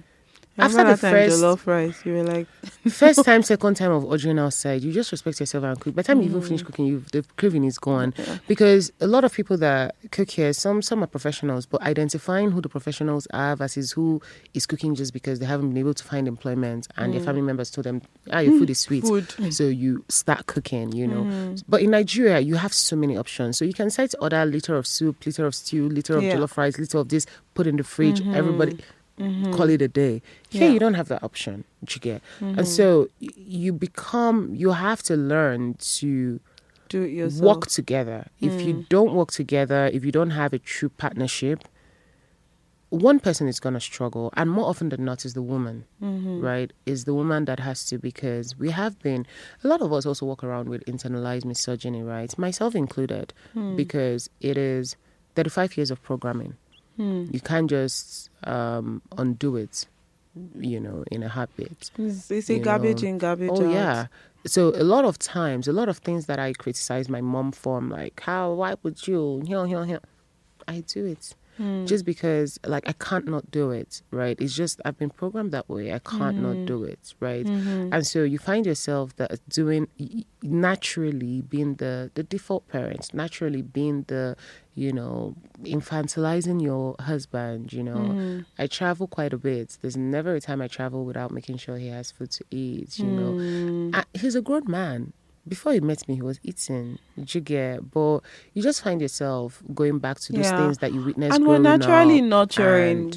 After the first jollof rice, you were like, first time, second time of ordering outside, you just respect yourself and cook. By the time you even finish cooking, the craving is gone. Yeah. Because a lot of people that cook here, some are professionals, but identifying who the professionals are versus who is cooking just because they haven't been able to find employment and their family members told them, your food is sweet. So you start cooking, you know. But in Nigeria, you have so many options. So you can decide to order a liter of soup, liter of stew, liter of jollof rice, liter of this, put in the fridge, everybody... call it a day. Here you don't have that option, which you get. And so you have to learn to do it yourself. Work together. If you don't work together, if you don't have a true partnership, one person is going to struggle. And more often than not is the woman, right? Is the woman that has to, because a lot of us also walk around with internalized misogyny, right? Myself included, because it is 35 years of programming. You can't just undo it, you know, in a heartbeat. It's a garbage in, garbage out. Oh, yeah. So a lot of times, a lot of things that I criticize my mom for, I'm like, why would you? I do it. Just because, like, I can't not do it, right? It's just, I've been programmed that way. I can't not do it, right? And so you find yourself that naturally being the default parent, naturally being the, you know, infantilizing your husband, you know. I travel quite a bit. There's never a time I travel without making sure he has food to eat, you know. He's a grown man. Before he met me, he was eating, but you just find yourself going back to those things that you witnessed and growing we're naturally up, nurturing.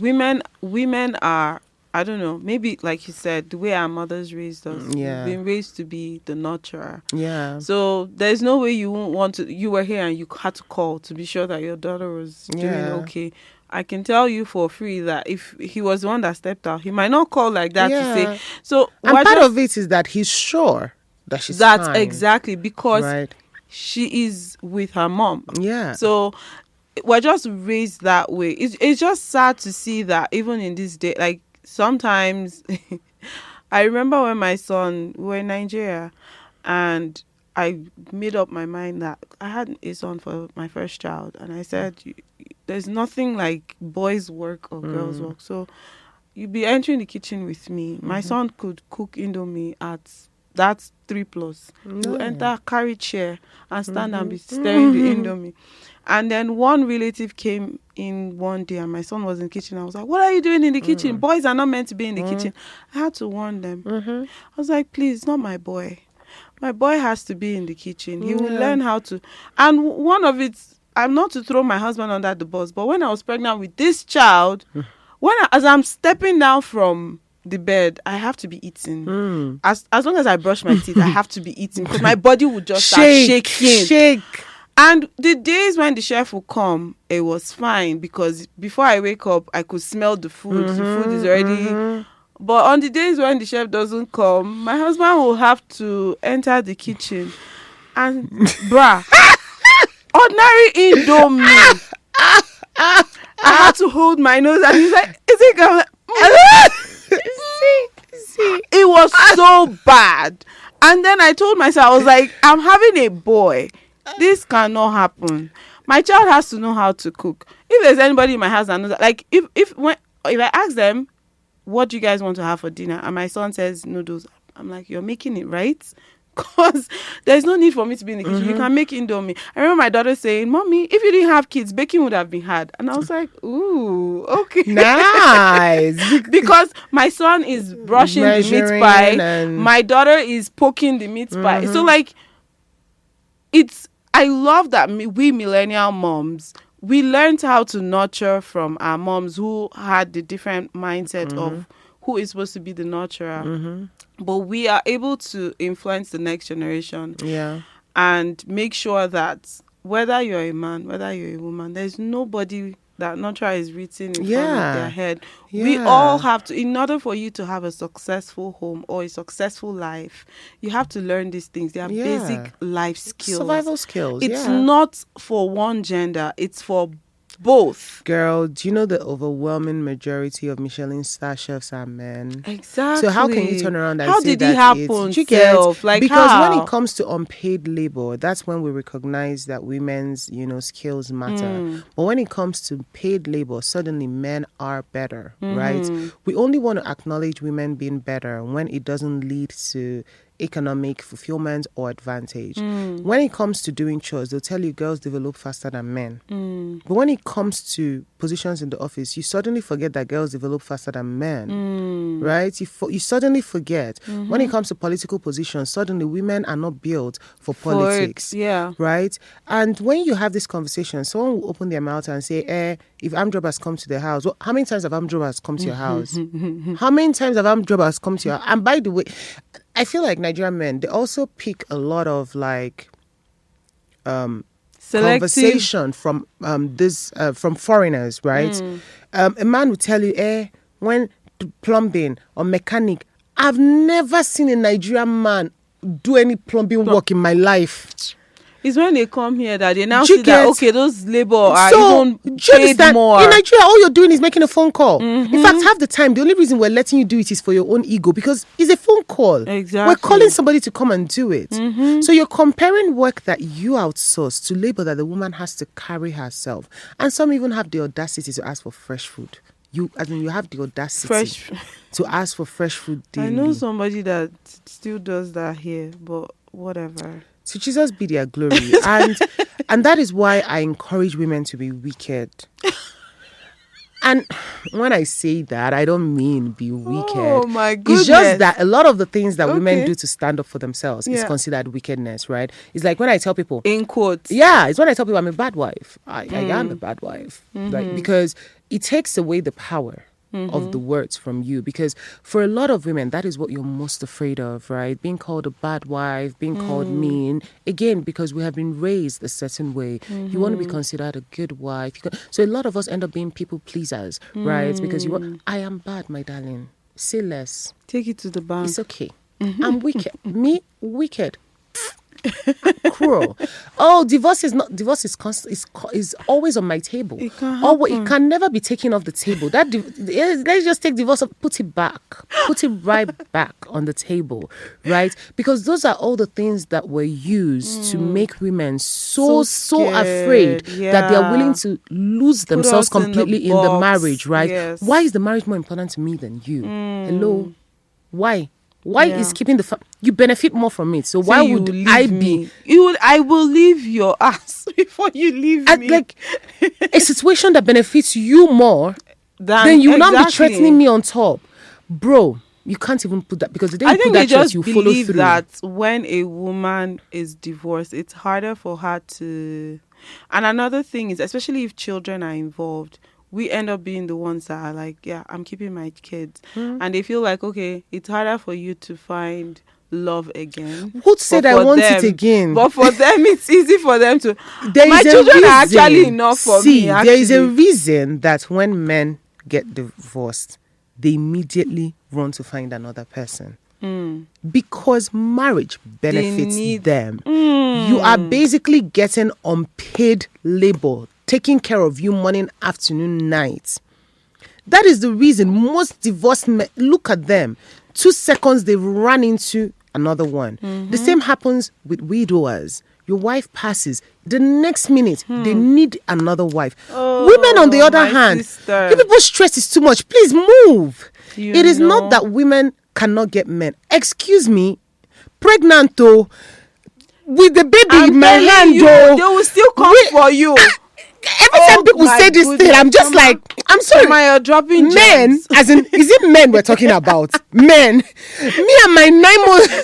Women are, I don't know, maybe like you said, the way our mothers raised us, we've been raised to be the nurturer. Yeah. So there's no way you won't want to, you were here and you had to call to be sure that your daughter was doing okay. I can tell you for free that if he was the one that stepped out, he might not call like that to say. So, and part of it is that he's sure that she's fine. That's exactly, because she is with her mom. Yeah. So we're just raised that way. It's just sad to see that even in this day, like sometimes I remember when my son, we were in Nigeria, and I made up my mind that I had a son for my first child, and I said, there's nothing like boys' work or girls' work. So you'd be entering the kitchen with me. My son could cook Indomie that's 3+. You enter, carry chair, and stand and be stirring the Indomie. And then one relative came in one day and my son was in the kitchen. I was like, what are you doing in the kitchen? Boys are not meant to be in the kitchen. I had to warn them. I was like, please, not my boy. My boy has to be in the kitchen. He will learn how to. And one of it, I'm not to throw my husband under the bus, but when I was pregnant with this child, as I'm stepping down from the bed, I have to be eating. As long as I brush my teeth, I have to be eating because my body would just start shaking. And the days when the chef would come, it was fine because before I wake up, I could smell the food. The food is already... But on the days when the chef doesn't come, my husband will have to enter the kitchen and, ordinary Indomie. I had to hold my nose and he's like, is it going? It was so bad. And then I told myself, I was like, I'm having a boy. This cannot happen. My child has to know how to cook. If there's anybody in my house that knows that, like if I ask them, what do you guys want to have for dinner? And my son says noodles. I'm like, you're making it right? Because there's no need for me to be in the kitchen. You can make Indomie. I remember my daughter saying, Mommy, if you didn't have kids, baking would have been hard. And I was like, ooh, okay. Nice. Because my son is brushing the meat pie. My daughter is poking the meat pie. So like, I love that we millennial moms, we learned how to nurture from our moms who had the different mindset of who is supposed to be the nurturer. But we are able to influence the next generation and make sure that whether you're a man, whether you're a woman, there's nobody that nurture is written in front of their head. We all have to, in order for you to have a successful home or a successful life, you have to learn these things. They are basic life skills. Survival skills. It's not for one gender. It's for both. Girl, do you know the overwhelming majority of Michelin star chefs are men? Exactly. So how can you turn around and how say did that it happen? You get? Like because how? when it comes to unpaid labor, that's when we recognize that women's, skills matter. But when it comes to paid labor, suddenly men are better, right? We only want to acknowledge women being better when it doesn't lead to economic fulfillment or advantage. When it comes to doing chores, they'll tell you girls develop faster than men. But when it comes to positions in the office, you suddenly forget that girls develop faster than men, right? You suddenly forget. When it comes to political positions, suddenly women are not built for politics, right? And when you have this conversation, someone will open their mouth and say, if armed robbers come to the house, well, how many times have armed robbers come to your house? How many times have armed robbers come to your house? And by the way, I feel like Nigerian men, they also pick a lot of conversation from from foreigners, right? A man will tell you, when plumbing or mechanic, I've never seen a Nigerian man do any plumbing work in my life. It's when they come here that they now see that, okay, those labor are even paid more. In Nigeria, all you're doing is making a phone call. In fact, half the time, the only reason we're letting you do it is for your own ego because it's a phone call. Exactly. We're calling somebody to come and do it. So you're comparing work that you outsource to labor that the woman has to carry herself. And some even have the audacity to ask for fresh food. You have the audacity to ask for fresh food daily. I know somebody that still does that here, but whatever. To Jesus be their glory. And that is why I encourage women to be wicked. And when I say that, I don't mean be wicked. Oh my goodness. It's just that a lot of the things that women do to stand up for themselves is considered wickedness, right? It's like when I tell people... In quotes. Yeah, it's when I tell people I'm a bad wife. I am a bad wife. Like, because it takes away the power of the words from you, because for a lot of women that is what you're most afraid of, right? Being called a bad wife, being called mean, again because we have been raised a certain way. You want to be considered a good wife, so a lot of us end up being people pleasers, right? Because I am bad, my darling, say less, take it to the bank, it's okay. I'm wicked. Me wicked. Cruel. Divorce is always on my table. It can never be taken off the table. Let's just take divorce and put it right back on the table, right? Because those are all the things that were used to make women so afraid that they are willing to lose themselves completely in the marriage, right? Yes. Why is the marriage more important to me than you? Hello, why? Why is keeping you benefit more from it? So why would I be? I will leave your ass before you leave me. Like a situation that benefits you more, then you will not be threatening me on top, bro. You can't even put that, because the day you put that threat, you follow through. I think they just believe that when a woman is divorced, it's harder for her to. And another thing is, especially if children are involved, we end up being the ones that are like, yeah, I'm keeping my kids. And they feel like, okay, it's harder for you to find love again. Who said I want it again? But for them, it's easy for them to. My children are actually enough for me. There is a reason that when men get divorced, they immediately run to find another person. Because marriage benefits them. You are basically getting unpaid labor, taking care of you morning, afternoon, night. That is the reason most divorced men, look at them, 2 seconds they've run into another one. The same happens with widowers. Your wife passes, the next minute they need another wife. Women, on the other hand, you people's stress is too much. Please move. It is not that women cannot get men. Excuse me, pregnant though, with the baby in my hand, though, they will still come for you. Every time people say this thing, I'm just like, I'm sorry. You're dropping men, gems. as in, is it men we're talking about? Men. Me and my 9 months.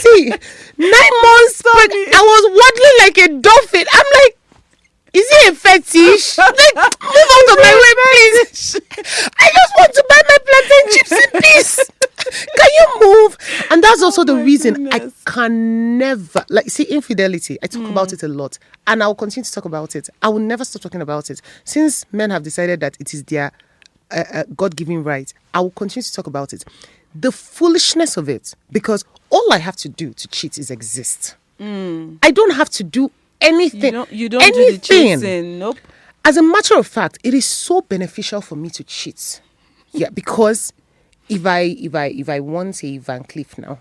See, 9 months. I was waddling like a dolphin. I'm like, is it a fetish? Like, move out of my way, please. I just want to buy my plantain chips in peace. Can you move? And that's also the reason I can never, like, see, infidelity. I talk about it a lot, and I will continue to talk about it. I will never stop talking about it. Since men have decided that it is their God-given right, I will continue to talk about it. The foolishness of it, because all I have to do to cheat is exist. I don't have to do anything. You don't do the cheating. Nope. As a matter of fact, it is so beneficial for me to cheat. Yeah, because if I want a Van Cleef now,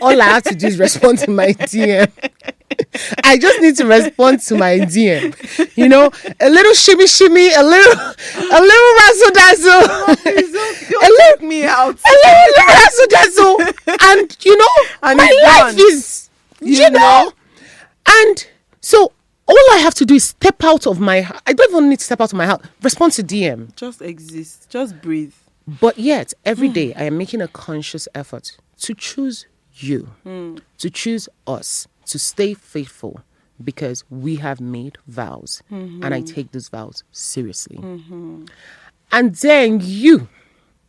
all I have to do is respond to my DM. I just need to respond to my DM. You know, a little shimmy, a little razzle dazzle. Don't take me out. A little razzle dazzle, and you know, and my life is, you know, and so all I have to do is step out of my house. I don't even need to step out of my house. Respond to DM. Just exist. Just breathe. But yet, every day, I am making a conscious effort to choose you, to choose us, to stay faithful, because we have made vows, and I take those vows seriously. And then you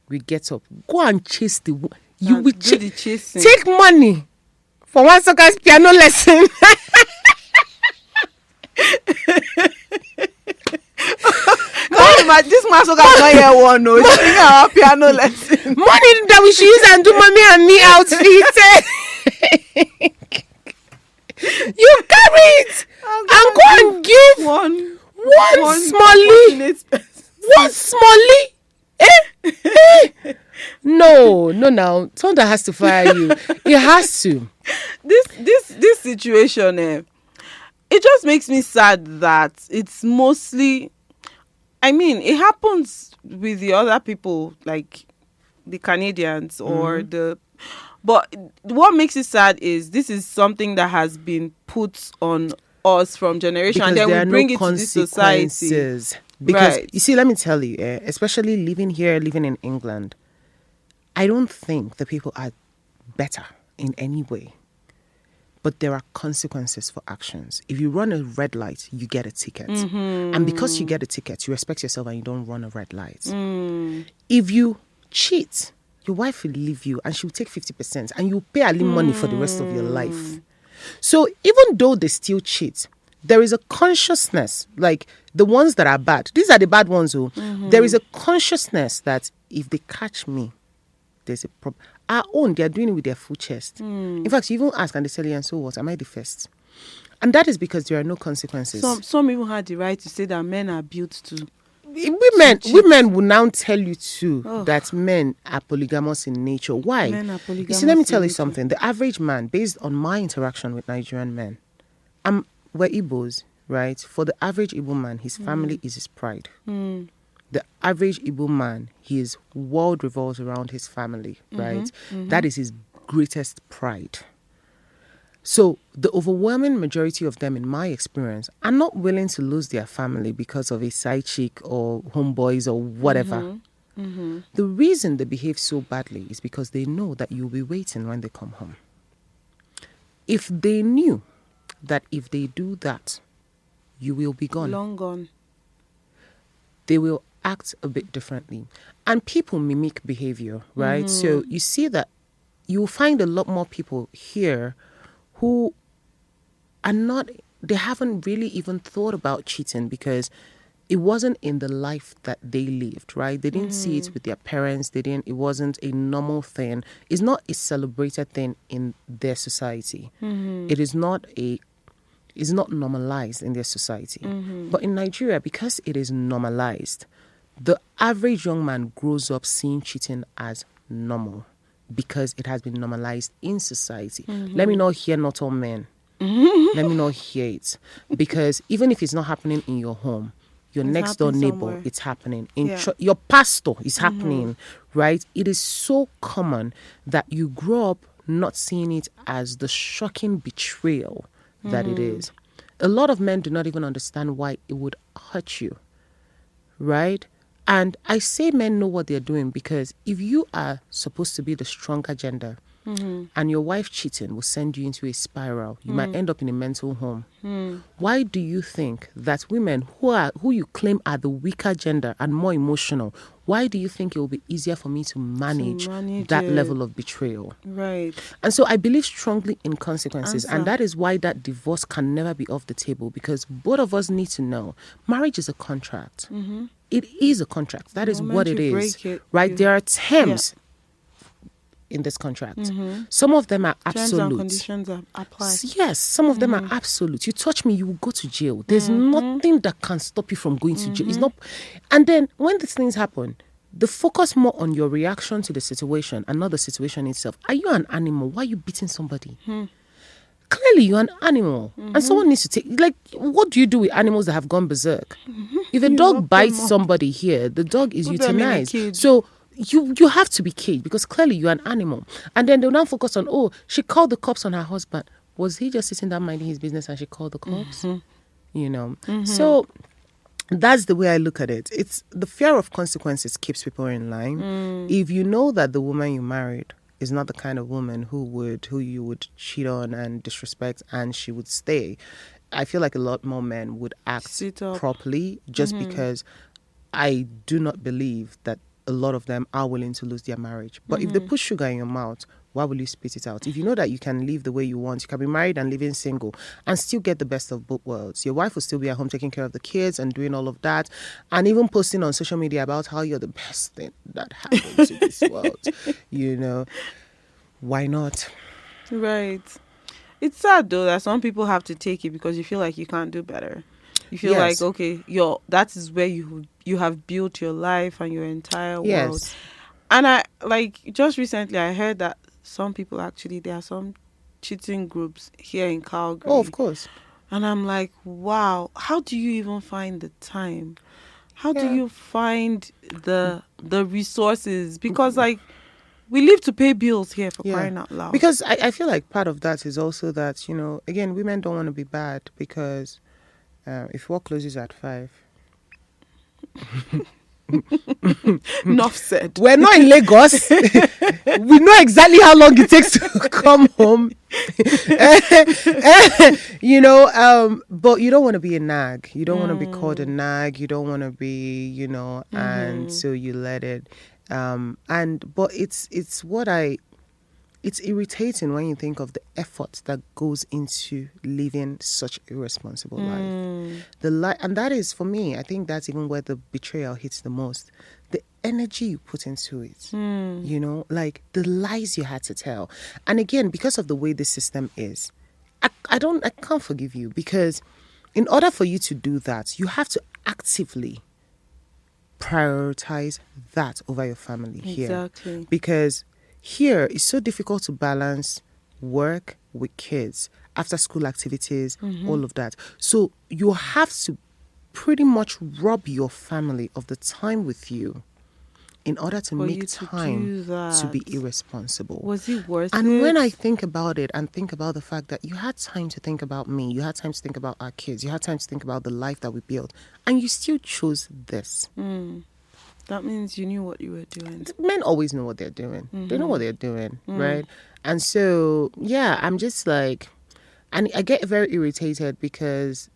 will get up, go and chase the. You will chasing. Take money for one soccer's piano lesson. This man so got not hear one. No, he's taking our piano lesson. Money that we should use and do mommy and me outfit. You carry it and go and give one smally. No, now Thunder has to fire you. It has to. This situation, it just makes me sad that it's mostly. I mean, it happens with the other people, like the Canadians or the. But what makes it sad is this is something that has been put on us from generation, because and then we bring it to this society. Because you see, let me tell you, especially living in England, I don't think the people are better in any way. But there are consequences for actions. If you run a red light, you get a ticket. And because you get a ticket, you respect yourself and you don't run a red light. If you cheat, your wife will leave you and she'll take 50% and you'll pay Ali money for the rest of your life. So even though they still cheat, there is a consciousness, like the ones that are bad. These are the bad ones. There is a consciousness that if they catch me, there's a problem. Our own, they are doing it with their full chest. In fact, you even ask and they tell you, and so what? Am I the first? And that is because there are no consequences. Some even had the right to say that men are built to. Women will now tell you too that men are polygamous in nature. Why? Men are polygamous. You see, let me tell you something. The average man, based on my interaction with Nigerian men, we're Igbos, right? For the average Igbo man, his family is his pride. The average Igbo man, his world revolves around his family, right? That is his greatest pride. So the overwhelming majority of them, in my experience, are not willing to lose their family because of a side chick or homeboys or whatever. The reason they behave so badly is because they know that you'll be waiting when they come home. If they knew that if they do that, you will be gone, Long gone. they will act a bit differently. And people mimic behavior, right? So you see that you'll find a lot more people here who are not, they haven't really even thought about cheating because it wasn't in the life that they lived, right? They didn't see it with their parents. It wasn't a normal thing. It's not a celebrated thing in their society. It's not normalized in their society. But in Nigeria, because it is normalized, the average young man grows up seeing cheating as normal because it has been normalized in society. Let me not hear not all men. Let me not hear it. Because even if it's not happening in your home, your next door happening neighbor, somewhere. it's happening. In Yeah. your pastor, it's happening, right? It is so common that you grow up not seeing it as the shocking betrayal that it is. A lot of men do not even understand why it would hurt you, right? And I say men know what they're doing because if you are supposed to be the stronger gender and your wife cheating will send you into a spiral, you might end up in a mental home. Why do you think that women who you claim are the weaker gender and more emotional, why do you think it will be easier for me to manage that it. level of betrayal? Right. And so I believe strongly in consequences. Answer. And that is why that divorce can never be off the table because both of us need to know marriage is a contract. It is a contract. That is moment what it you is. break it, Right? you- There are terms in this contract. Some of them are Terms and absolute. conditions apply. Yes, some of them are absolute. You touch me, you will go to jail. There's nothing that can stop you from going to jail. It's not. And then when these things happen, the focus more on your reaction to the situation and not the situation itself. Are you an animal? Why are you beating somebody? Clearly, you're an animal, and someone needs to take. Like, what do you do with animals that have gone berserk? If a You dog lock them bites up. somebody here, the dog is Put them in a euthanized. cage. So you have to be caged because clearly you're an animal. And then they'll now focus on, oh, she called the cops on her husband. Was he just sitting there minding his business and she called the cops? You know. So that's the way I look at it. It's the fear of consequences keeps people in line. If you know that the woman you married is not the kind of woman who you would cheat on and disrespect and she would stay, I feel like a lot more men would act Sit up. properly just because I do not believe that a lot of them are willing to lose their marriage. But if they put sugar in your mouth, why will you spit it out? If you know that you can live the way you want, you can be married and living single and still get the best of both worlds. Your wife will still be at home taking care of the kids and doing all of that and even posting on social media about how you're the best thing that happened to this world. You know, why not? Right. It's sad though that some people have to take it because you feel like you can't do better. You feel Yes. like, okay, that is where you have built your life and your entire world. Yes. And I just recently I heard that some people actually, there are some cheating groups here in Calgary. Oh, of course. And I'm like, wow, how do you even find the time? How do Yeah. you find the resources? Because we live to pay bills here for crying out loud. Because I feel like part of that is also that, you know, again, women don't want to be bad because if work closes at 5. Enough said. We're not in Lagos. We know exactly how long it takes to come home. You know, but you don't want to be a nag. You don't want to be called a nag. You don't want to be, you know, and so you let it. But it's irritating when you think of the effort that goes into living such irresponsible life. And that is, for me, I think that's even where the betrayal hits the most. The energy you put into it, you know, like the lies you had to tell. And again, because of the way this system is, I can't forgive you because in order for you to do that, you have to actively prioritize that over your family here. Exactly. Because here it's so difficult to balance work with kids, after school activities, all of that. So you have to pretty much rob your family of the time with you in order to For you make to time do to be that. irresponsible. Was it worth And it? when I think about it and think about the fact that you had time to think about me, you had time to think about our kids, you had time to think about the life that we built, and you still chose this. That means you knew what you were doing. Men always know what they're doing. They know what they're doing, right? And so, yeah, I'm just like, and I get very irritated because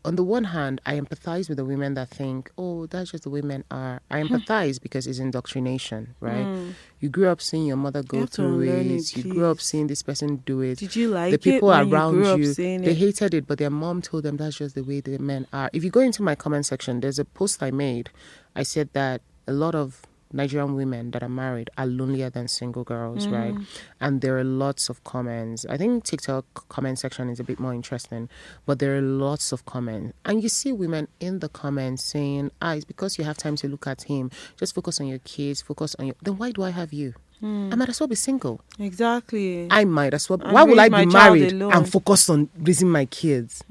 on the one hand, I empathize with the women that think, oh, that's just the way men are. I empathize because it's indoctrination, right? You grew up seeing your mother go have to through unlearn it. it, You grew up please. seeing this person do it. Did you like the people it when you around grew up you, seeing they it? hated it, but their mom told them that's just the way the men are. If you go into my comment section, there's a post I made. I said that a lot of Nigerian women that are married are lonelier than single girls, right? And there are lots of comments. I think TikTok comment section is a bit more interesting, but there are lots of comments. And you see women in the comments saying, it's because you have time to look at him. Just focus on your kids, focus on your... Then why do I have you? I might as well be single. Exactly. I might as well... And Why would raise I my be child married alone. and focus on raising my kids?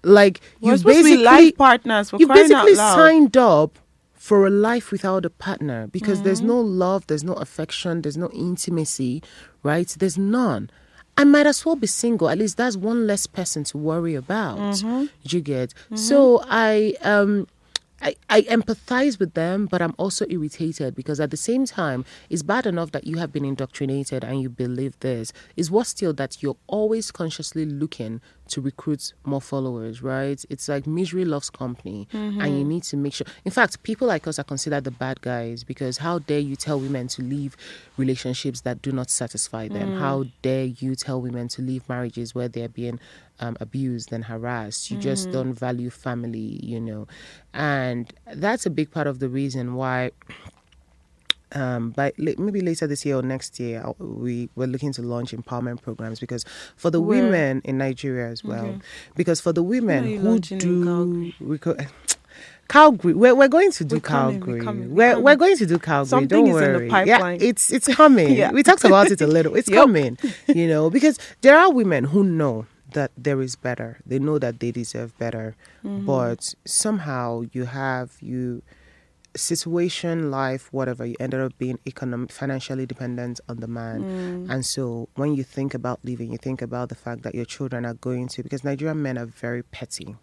Like, We're you supposed to be basically... life partners for You crying out basically loud. signed up for a life without a partner because there's no love, there's no affection, there's no intimacy, right? There's none. I might as well be single. At least that's one less person to worry about. You get? So I empathize with them, but I'm also irritated because at the same time, it's bad enough that you have been indoctrinated and you believe this. It's worse still that you're always consciously looking to recruit more followers, right? It's like misery loves company and you need to make sure. In fact, people like us are considered the bad guys because how dare you tell women to leave relationships that do not satisfy them? How dare you tell women to leave marriages where they're being abused and harassed? You just don't value family, you know. And that's a big part of the reason why maybe later this year or next year, we're looking to launch empowerment programs because for the Where? women in Nigeria as well, Okay. because for the women you who launching in do Calgary, we're going to do We're coming, Calgary. we're coming, We're we're coming. going to do Calgary. Something Don't is in the worry. pipeline. Yeah, it's coming. Yeah. We talked about it a little. It's Yep. coming. You know, because there are women who know that there is better. They know that they deserve better, but somehow you situation, life, whatever, you ended up being financially dependent on the man. And so when you think about leaving, you think about the fact that your children are going to, because Nigerian men are very petty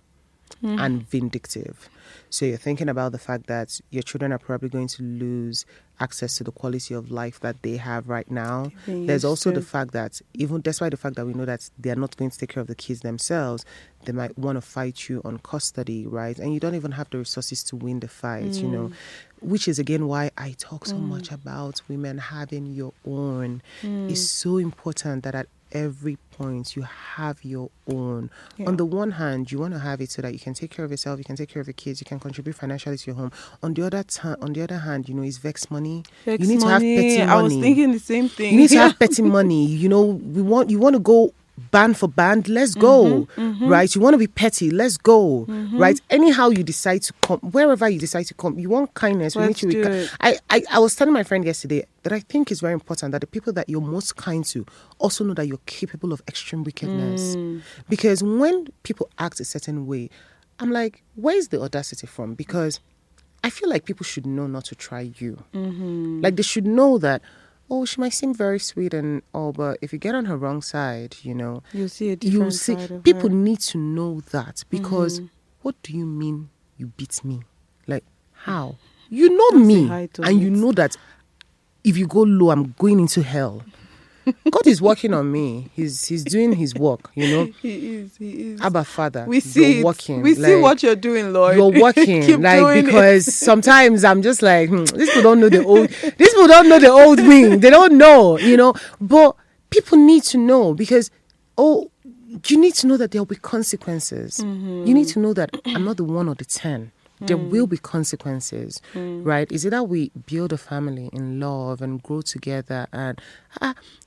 and vindictive. So you're thinking about the fact that your children are probably going to lose access to the quality of life that they have right now. Been There's used also to. the fact that even despite the fact that we know that they are not going to take care of the kids themselves, they might want to fight you on custody, right? And you don't even have the resources to win the fight, you know, which is again why I talk so much about women having your own. It's so important that at every point you have your own. Yeah. On the one hand, you want to have it so that you can take care of yourself, you can take care of your kids, you can contribute financially to your home. On the other hand, you know, it's vex money. Vex You need to have money. petty money. I was thinking the same thing. You need to have petty money. You know, you want to go band for band, let's go. Right? You want to be petty, let's go. Right? Anyhow you decide to come, wherever you decide to come, you want kindness. Let's we need do to it. I was telling my friend yesterday that I think it's very important that the people that you're most kind to also know that you're capable of extreme wickedness. Because when people act a certain way, I'm like, where's the audacity from? Because I feel like people should know not to try you. Like they should know that, oh, she might seem very sweet and all, but if you get on her wrong side, you know, You'll see a different see side of people her. need to know that because what do you mean you beat me? Like how? You know That's me the height of and you it. know that if you go low, I'm going into hell. God is working on me. He's doing his work, you know. He is. Abba Father, We see you're it. working. We see like, what you're doing, Lord. you're working Keep like doing because sometimes I'm just like these people don't know the old me. They don't know, you know. But people need to know because you need to know that there'll be consequences. You need to know that I'm not the 1 or the 10. There will be consequences, right? Is it that we build a family in love and grow together and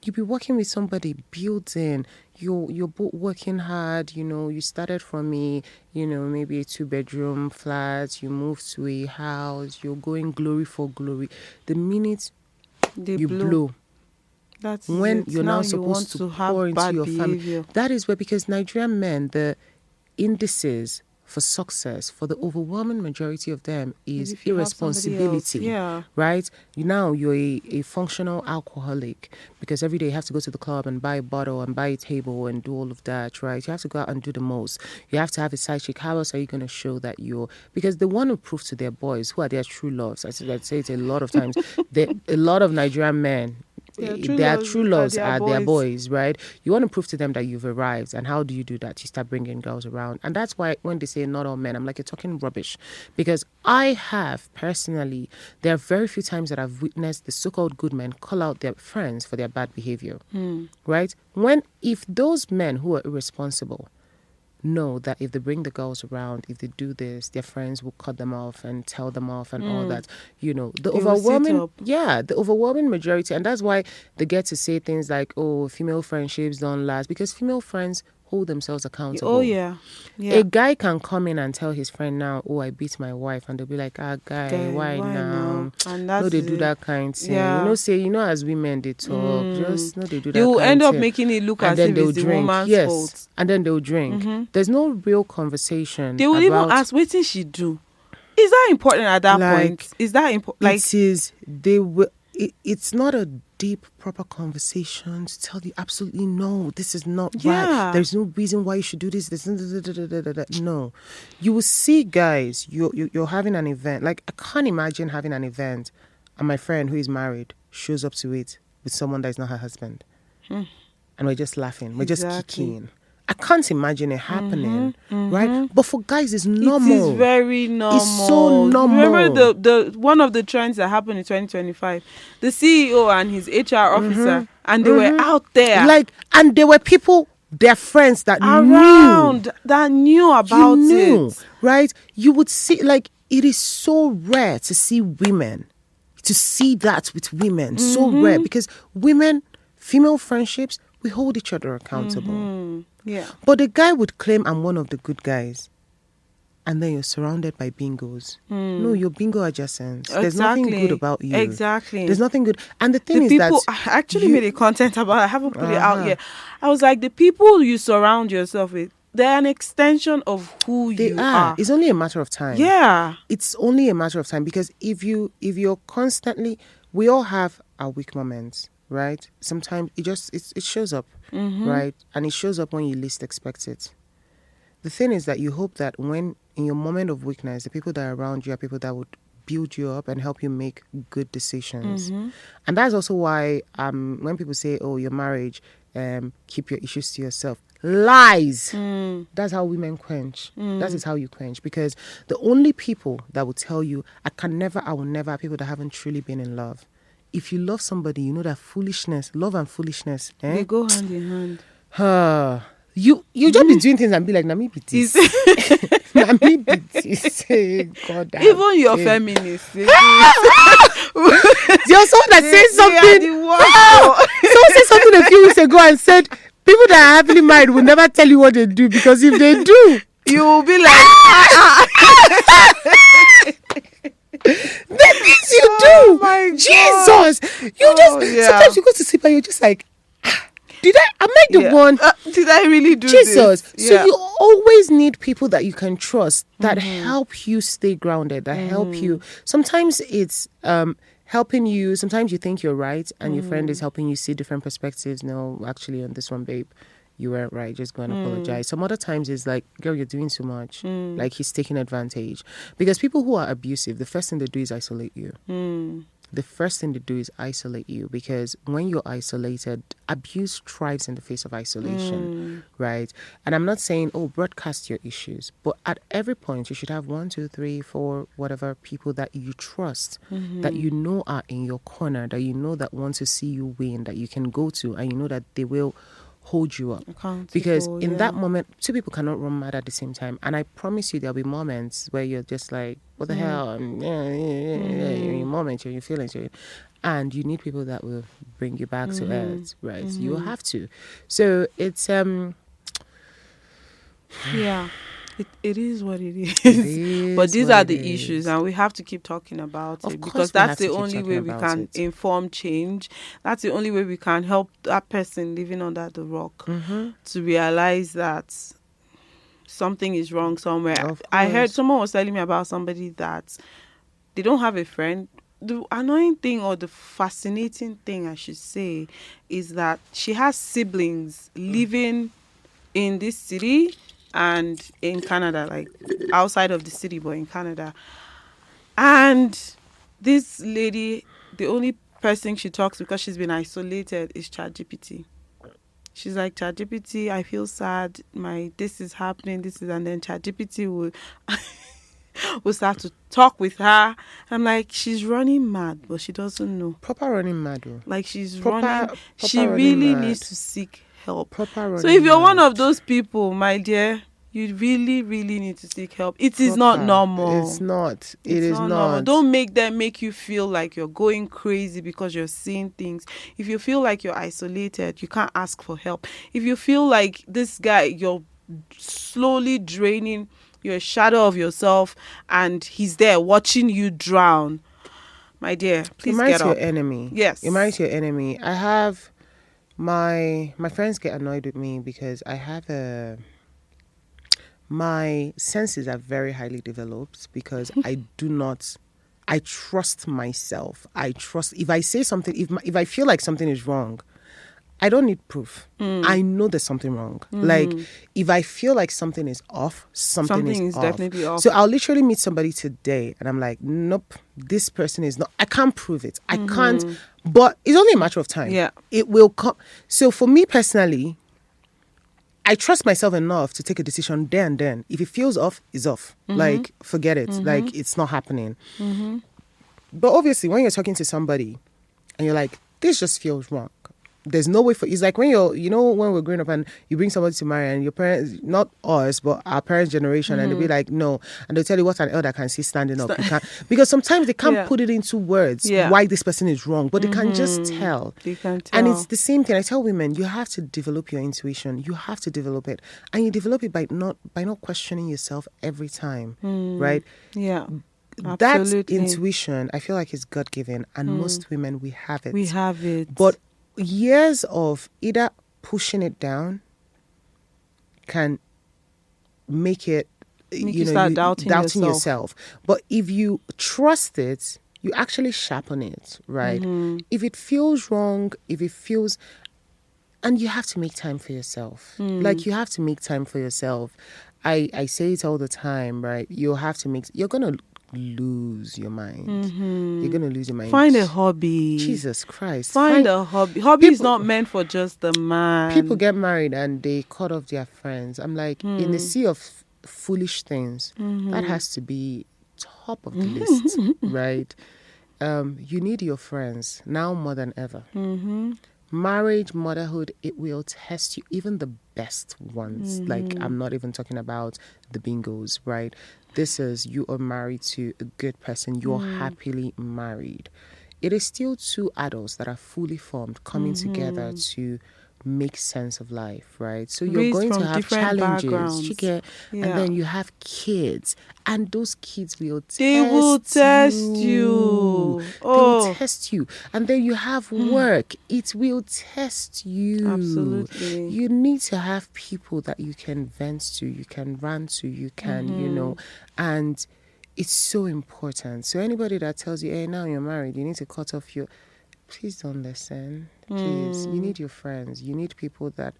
you'll be working with somebody building, you're both working hard, you know, you started from maybe a 2-bedroom flat, you moved to a house, you're going glory for glory. The minute They you blow, That's when it. you're now you want supposed to have pour into bad your family, behavior. that is where, because Nigerian men, the indices for success, for the overwhelming majority of them, is If you have somebody else, irresponsibility. yeah. Right? Now you're a functional alcoholic because every day you have to go to the club and buy a bottle and buy a table and do all of that, right? You have to go out and do the most. You have to have a side chick. How else are you going to show that you're... Because they want to prove to their boys who are their true loves. I'd say it a lot of times. A lot of Nigerian men, their true loves are their boys, right? You want to prove to them that you've arrived. And how do you do that? You start bringing girls around. And that's why when they say not all men, I'm like, you're talking rubbish. Because I have personally, there are very few times that I've witnessed the so-called good men call out their friends for their bad behavior, right? If those men who are irresponsible know that if they bring the girls around, if they do this, their friends will cut them off and tell them off and all that. The overwhelming majority, and that's why they get to say things like, oh, female friendships don't last, because female friends hold themselves accountable. Oh, yeah. A guy can come in and tell his friend now, oh, I beat my wife, and they'll be like, guy, why now? And no, they do that kind of thing. Yeah. As women, they talk. Just, no, they do that. They will kind end of up thing. making it look And as then if they'll it's the drink. woman's fault. And then they'll drink. There's no real conversation. They will even ask, what did she do? Is that important at that point? Is that important? Like, it is. They will. It's not a deep, proper conversation to tell you absolutely no, this is not right. There's no reason why you should do this. No, you will see guys. You're having an event. Like, I can't imagine having an event, and my friend who is married shows up to it with someone that is not her husband, and we're just laughing. We're just kicking. I can't imagine it happening, right? But for guys, it's normal. It is very normal. It's so normal. Remember the one of the trends that happened in 2025? The CEO and his HR officer, and they were out there. And there were people, their friends that knew about it. Right? You would see, it is so rare to see women, to see that with women. So rare, because women, female friendships, we hold each other accountable. Yeah. But the guy would claim, I'm one of the good guys. And then you're surrounded by bingos. No, you're bingo adjacent. There's nothing good about you. Exactly. There's nothing good. And the thing is that... I actually made a content about it. I haven't put it out yet. I was like, the people you surround yourself with, they're an extension of who you are. It's only a matter of time. Yeah. It's only a matter of time. Because if you're constantly... We all have our weak moments. Right? Sometimes it shows up, right? And it shows up when you least expect it. The thing is that you hope that when in your moment of weakness, the people that are around you are people that would build you up and help you make good decisions. And that's also why when people say, oh, your marriage, keep your issues to yourself. Lies. That's how women quench. That is how you quench. Because the only people that will tell you, I will never, are people that haven't truly been in love. If you love somebody, you know that love and foolishness, they go hand in hand. You just be doing things and be like, na me be this. Na me be this. God, even your feminists. There's someone that says something. Someone said something a few weeks ago and said, people that are happily married will never tell you what they do, because if they do, you will be like, that means you do. My Jesus. Sometimes you go to sleep and you're just like, am I the one? Did I really do Jesus. this? So you always need people that you can trust, that help you stay grounded, that help you. Sometimes it's helping you. Sometimes you think you're right and your friend is helping you see different perspectives. No, actually on this one, babe, you weren't right. Just go and apologize. Some other times it's like, girl, you're doing too much. Like, he's taking advantage. Because people who are abusive, the first thing they do is isolate you. The first thing to do is isolate you, because when you're isolated, abuse thrives in the face of isolation, right? And I'm not saying, broadcast your issues, but at every point you should have 1, 2, 3, 4, whatever people that you trust, that you know are in your corner, that you know that want to see you win, that you can go to, and you know that they will hold you up. Because in that moment, two people cannot run mad at the same time. And I promise you, there'll be moments where you're just like, what the hell? You're in your moment, you're in your feelings. And you need people that will bring you back to earth, right? You will have to. So it's... yeah. It is what it is. But these are the issues, and we have to keep talking about it, because that's the only way we can inform change. That's the only way we can help that person living under the rock to realize that something is wrong somewhere. Of I heard course. someone was telling me about somebody that they don't have a friend. The annoying thing, or the fascinating thing I should say, is that she has siblings living in this city and in Canada, like outside of the city, but in Canada. And this lady, the only person she talks because she's been isolated is ChatGPT. She's like, ChatGPT, I feel sad. This is happening. And then ChatGPT will start to talk with her. I'm like, she's running mad, but she doesn't know. Proper running mad. Though. Like she's Proper running. She running really mad. needs to seek help. Proper running So if you're one mad. of those people, my dear, you really, really need to seek help. It is not Proper. normal. It's not. It It's is not not. normal. Don't make them make you feel like you're going crazy because you're seeing things. If you feel like you're isolated, you can't ask for help. If you feel like this guy, you're slowly draining, you're a shadow of yourself, and he's there watching you drown, my dear, please It marries get up. your enemy. Yes. It marries your enemy. I have my friends get annoyed with me because I have my senses are very highly developed because I trust myself. If I say something, if I feel like something is wrong, I don't need proof. I know there's something wrong. Like, if I feel like something is off, something is off. definitely off. So I'll literally meet somebody today and I'm like, nope, this person is not. I can't prove it. I can't. But it's only a matter of time. Yeah. It will come. So for me personally, I trust myself enough to take a decision there and then. If it feels off, it's off. Like, forget it. Like, it's not happening. But obviously, when you're talking to somebody and you're like, this just feels wrong. There's no way for... It's like when when we're growing up and you bring somebody to marry and your parents, not us, but our parents' generation, and they'll be like, no. And they'll tell you what an elder can see standing up. You can't, because sometimes they can't put it into words why this person is wrong, but they can just tell. They can tell. And it's the same thing. I tell women, you have to develop your intuition. You have to develop it. And you develop it by not questioning yourself every time, right? Yeah. That Absolutely. intuition, I feel like, is God-given. And most women, we have it. We have it. But years of either pushing it down can make it, you start doubting yourself. But if you trust it, you actually sharpen it, right? If it feels wrong, and you have to make time for yourself. Like, you have to make time for yourself. I say it all the time, right? You're going to lose your mind. You're going to lose your mind. Find a hobby. Jesus Christ. Find a hobby. Hobby is not meant for just the man. People get married and they cut off their friends. I'm like, in the sea of foolish things, that has to be top of the list, right? You need your friends now more than ever. Marriage, motherhood, it will test you, even the best ones. Like, I'm not even talking about the bingos, right? This is, you are married to a good person. You're happily married. It is still two adults that are fully formed coming together to make sense of life, right? So you're Raised going to from have different challenges, backgrounds. and then you have kids, and those kids will test They will test you. They will Oh, test you. And then you have work. It will test you. Absolutely. You need to have people that you can vent to, you can rant to, you can, and it's so important. So anybody that tells you, hey, now you're married, you need to cut off your... Please don't listen. Please. You need your friends. You need people that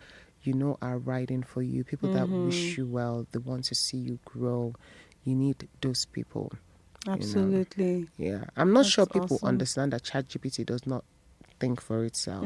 are riding for you, people that wish you well, they want to see you grow. You need those people. absolutely. Yeah. I'm not sure people awesome. understand that ChatGPT does not think for itself.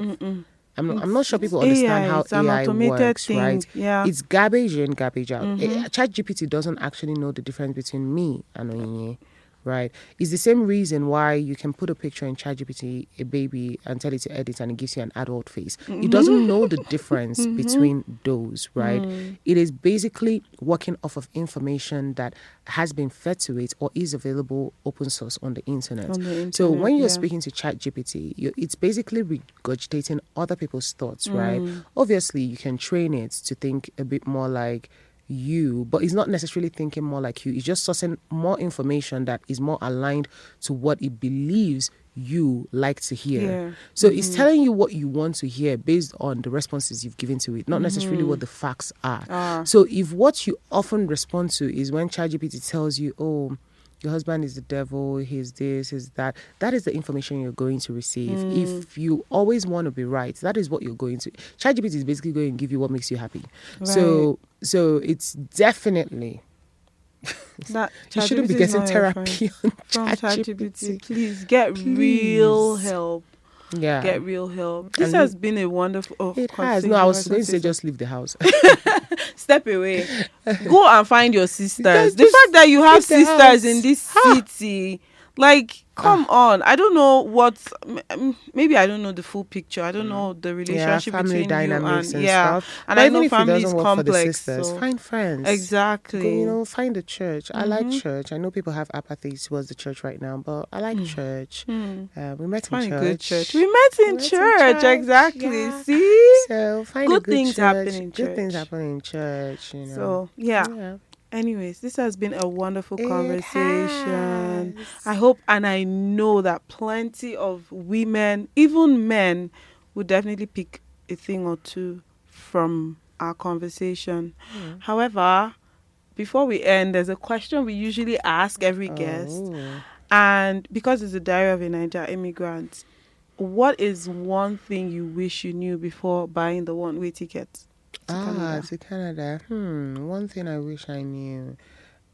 I'm not sure people understand AI, how it's an AI automated works, thing. right? Yeah. It's garbage in, garbage out. ChatGPT doesn't actually know the difference between me and Onyinye, right? It's the same reason why you can put a picture in ChatGPT, a baby, and tell it to edit, and it gives you an adult face. It doesn't know the difference between those, right? It is basically working off of information that has been fed to it or is available open source on the internet. So when you're speaking to ChatGPT, it's basically regurgitating other people's thoughts, right? Obviously, you can train it to think a bit more like you, but it's not necessarily thinking more like you. It's just sourcing more information that is more aligned to what it believes you like to hear. Yeah. So it's telling you what you want to hear based on the responses you've given to it, not necessarily what the facts are. So if what you often respond to is when ChatGPT tells you, oh, your husband is the devil, he's this, he's that, that is the information you're going to receive. If you always want to be right, that is what you're going to. ChatGPT is basically going to give you what makes you happy. Right. So it's definitely That you shouldn't be ChatGPT is getting not your therapy friend. on From ChatGPT. ChatGPT. Please get real help. Yeah. Get real help. This has been a wonderful. Oh, It has. continue. No, I was was going to say say just leave the house. step away. Go and find your sisters. Just The fact that you have leave the sisters house. in this city, like, come on. I don't know what. Maybe I don't know the full picture. I don't know the relationship family between dynamics you and and stuff. And But I even know if it family is doesn't work for the complex. sisters, So. find friends. Exactly. Go, find a church. I like church. I know people have apathy towards the church right now, but I like church. We met in Find church. a good church. We met in church. Exactly. Yeah. See? So find Good a good things church. happen in Good things church. happen in church. You know. So, yeah. Yeah. Anyways, this has been a wonderful It conversation. has. I hope and I know that plenty of women, even men, would definitely pick a thing or two from our conversation. However, before we end, there's a question we usually ask every guest. Oh. And because it's the Diary of a Naija Immigrant, what is one thing you wish you knew before buying the one-way ticket to Canada? To Canada. One thing I wish I knew.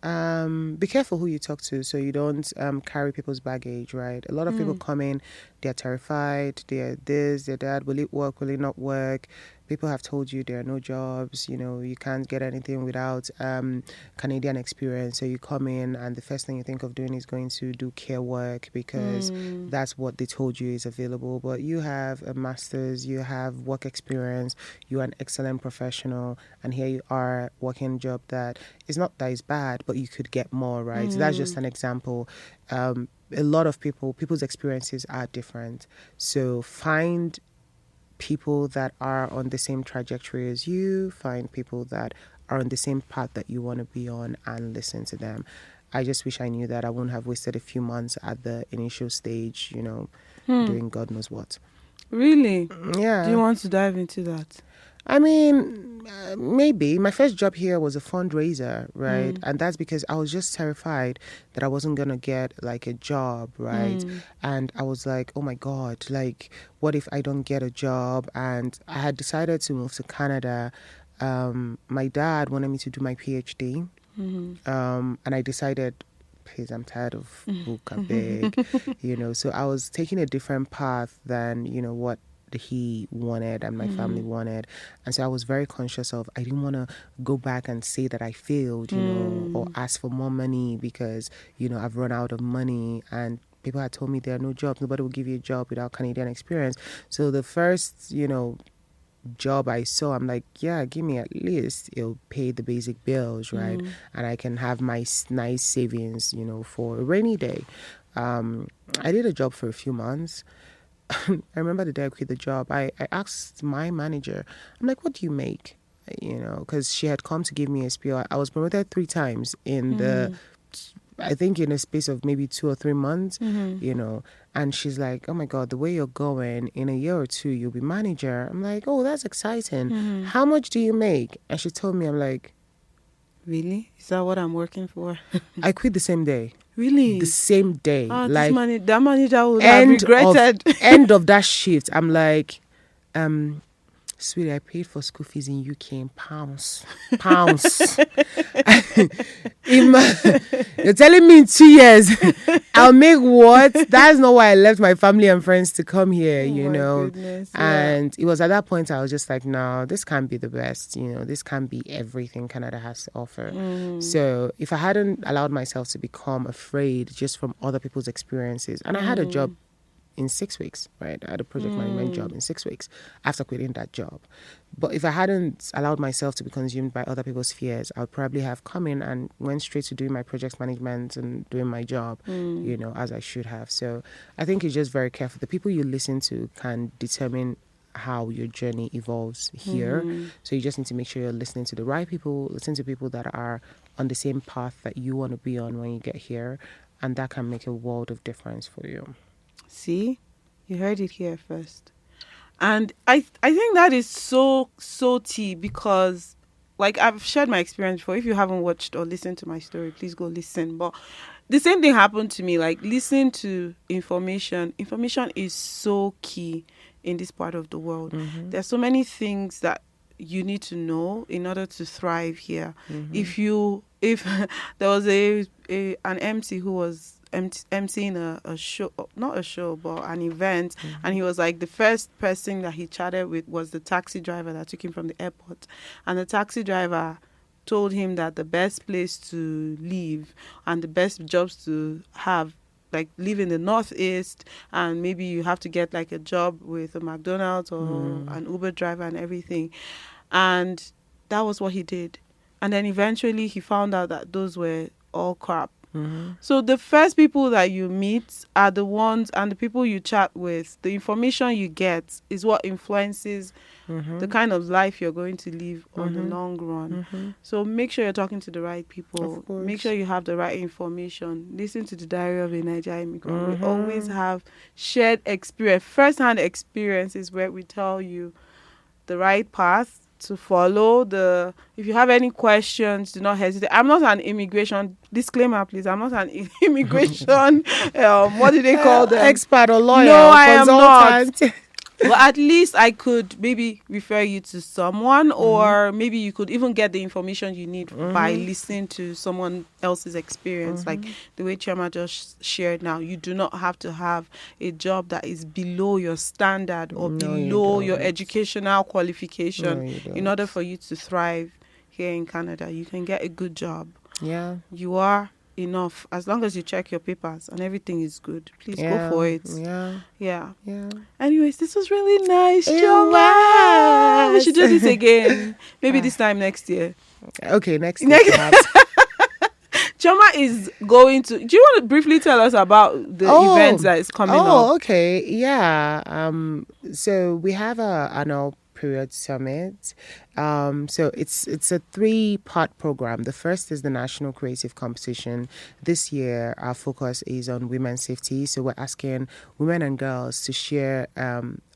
Be careful who you talk to so you don't carry people's baggage, right? A lot of people come in, they're terrified, they're this, they're that. Will it work? Will it not work? People have told you there are no jobs, you can't get anything without Canadian experience. So you come in and the first thing you think of doing is going to do care work because that's what they told you is available. But you have a master's, you have work experience, you're an excellent professional, and here you are working a job that is not that is bad, but you could get more, right? So that's just an example. A lot of people's experiences are different. So find people that are on the same trajectory as you, find people that are on the same path that you want to be on and listen to them. I just wish I knew that I wouldn't have wasted a few months at the initial stage, doing God knows what. Really? Yeah. Do you want to dive into that? I mean, maybe. My first job here was a fundraiser, right? And that's because I was just terrified that I wasn't going to get like a job, right? And I was like, oh my God, like, what if I don't get a job? And I had decided to move to Canada. My dad wanted me to do my PhD. And I decided, please, I'm tired of book and beg, so I was taking a different path than, what he wanted and my family wanted. And so I was very conscious of, I didn't want to go back and say that I failed, or ask for more money because, I've run out of money. And people had told me there are no jobs. Nobody will give you a job without Canadian experience. So the first, job I saw, I'm like, yeah, give me at least, it'll pay the basic bills, right? And I can have my nice savings, for a rainy day. I did a job for a few months. I remember the day I quit the job, I asked my manager, I'm like, what do you make? Because she had come to give me a spiel. I was promoted 3 times in I think in a space of maybe 2 or 3 months, and she's like, oh my God, the way you're going, in a year or 2, you'll be manager. I'm like, oh, that's exciting. How much do you make? And she told me, I'm like, really? Is that what I'm working for? I quit the same day. Really? The same day. That manager would have regretted. End of that shift. I'm like, sweetie, I paid for school fees in UK in pounds. You're telling me in 2 years I'll make what? That's not why I left my family and friends to come here, Goodness, and it was at that point I was just like, no, this can't be the best, this can't be everything Canada has to offer. So if I hadn't allowed myself to become afraid just from other people's experiences, and I had a job in 6 weeks, right? I had a project management job in 6 weeks after quitting that job. But if I hadn't allowed myself to be consumed by other people's fears, I would probably have come in and went straight to doing my project management and doing my job, as I should have. So I think it's just very careful. The people you listen to can determine how your journey evolves here. So you just need to make sure you're listening to the right people, listen to people that are on the same path that you want to be on when you get here, and that can make a world of difference for you. See, you heard it here first. And I think that is so tea, because like I've shared my experience before. If you haven't watched or listened to my story, please go listen. But the same thing happened to me. Like, listening to information is so key in this part of the world. There's so many things that you need to know in order to thrive here. If there was an MC who was emceeing a show, not a show, but an event, and he was like, the first person that he chatted with was the taxi driver that took him from the airport, and the taxi driver told him that the best place to live and the best jobs to have, like, live in the Northeast, and maybe you have to get like a job with a McDonald's or an Uber driver and everything. And that was what he did. And then eventually he found out that those were all crap. So the first people that you meet are the ones, and the people you chat with, the information you get is what influences the kind of life you're going to live on the long run. So make sure you're talking to the right people. Make sure you have the right information. Listen to the Diary of a Naija Immigrant. We always have shared experience, first-hand experiences, where we tell you the right path to follow. If you have any questions, do not hesitate. I'm not an immigration disclaimer, please. I'm not an immigration what do they call them? Expert or lawyer? No, I am consultant. not. But at least I could maybe refer you to someone, or maybe you could even get the information you need by listening to someone else's experience, like the way Chioma just shared now. You do not have to have a job that is below your standard or below your educational qualification in order for you to thrive here in Canada. You can get a good job. Yeah. You are enough as long as you check your papers and everything is good. Please go for it. Yeah. Anyways, this was really nice, Chioma. We should do this again. Maybe this time next year. Okay, next year. Chioma is going to. Do you want to briefly tell us about the events that is coming up? Oh, okay. Yeah. So we have a annual period summit. So it's a 3-part program. The first is the National Creative Competition. This year, our focus is on women's safety. So we're asking women and girls to share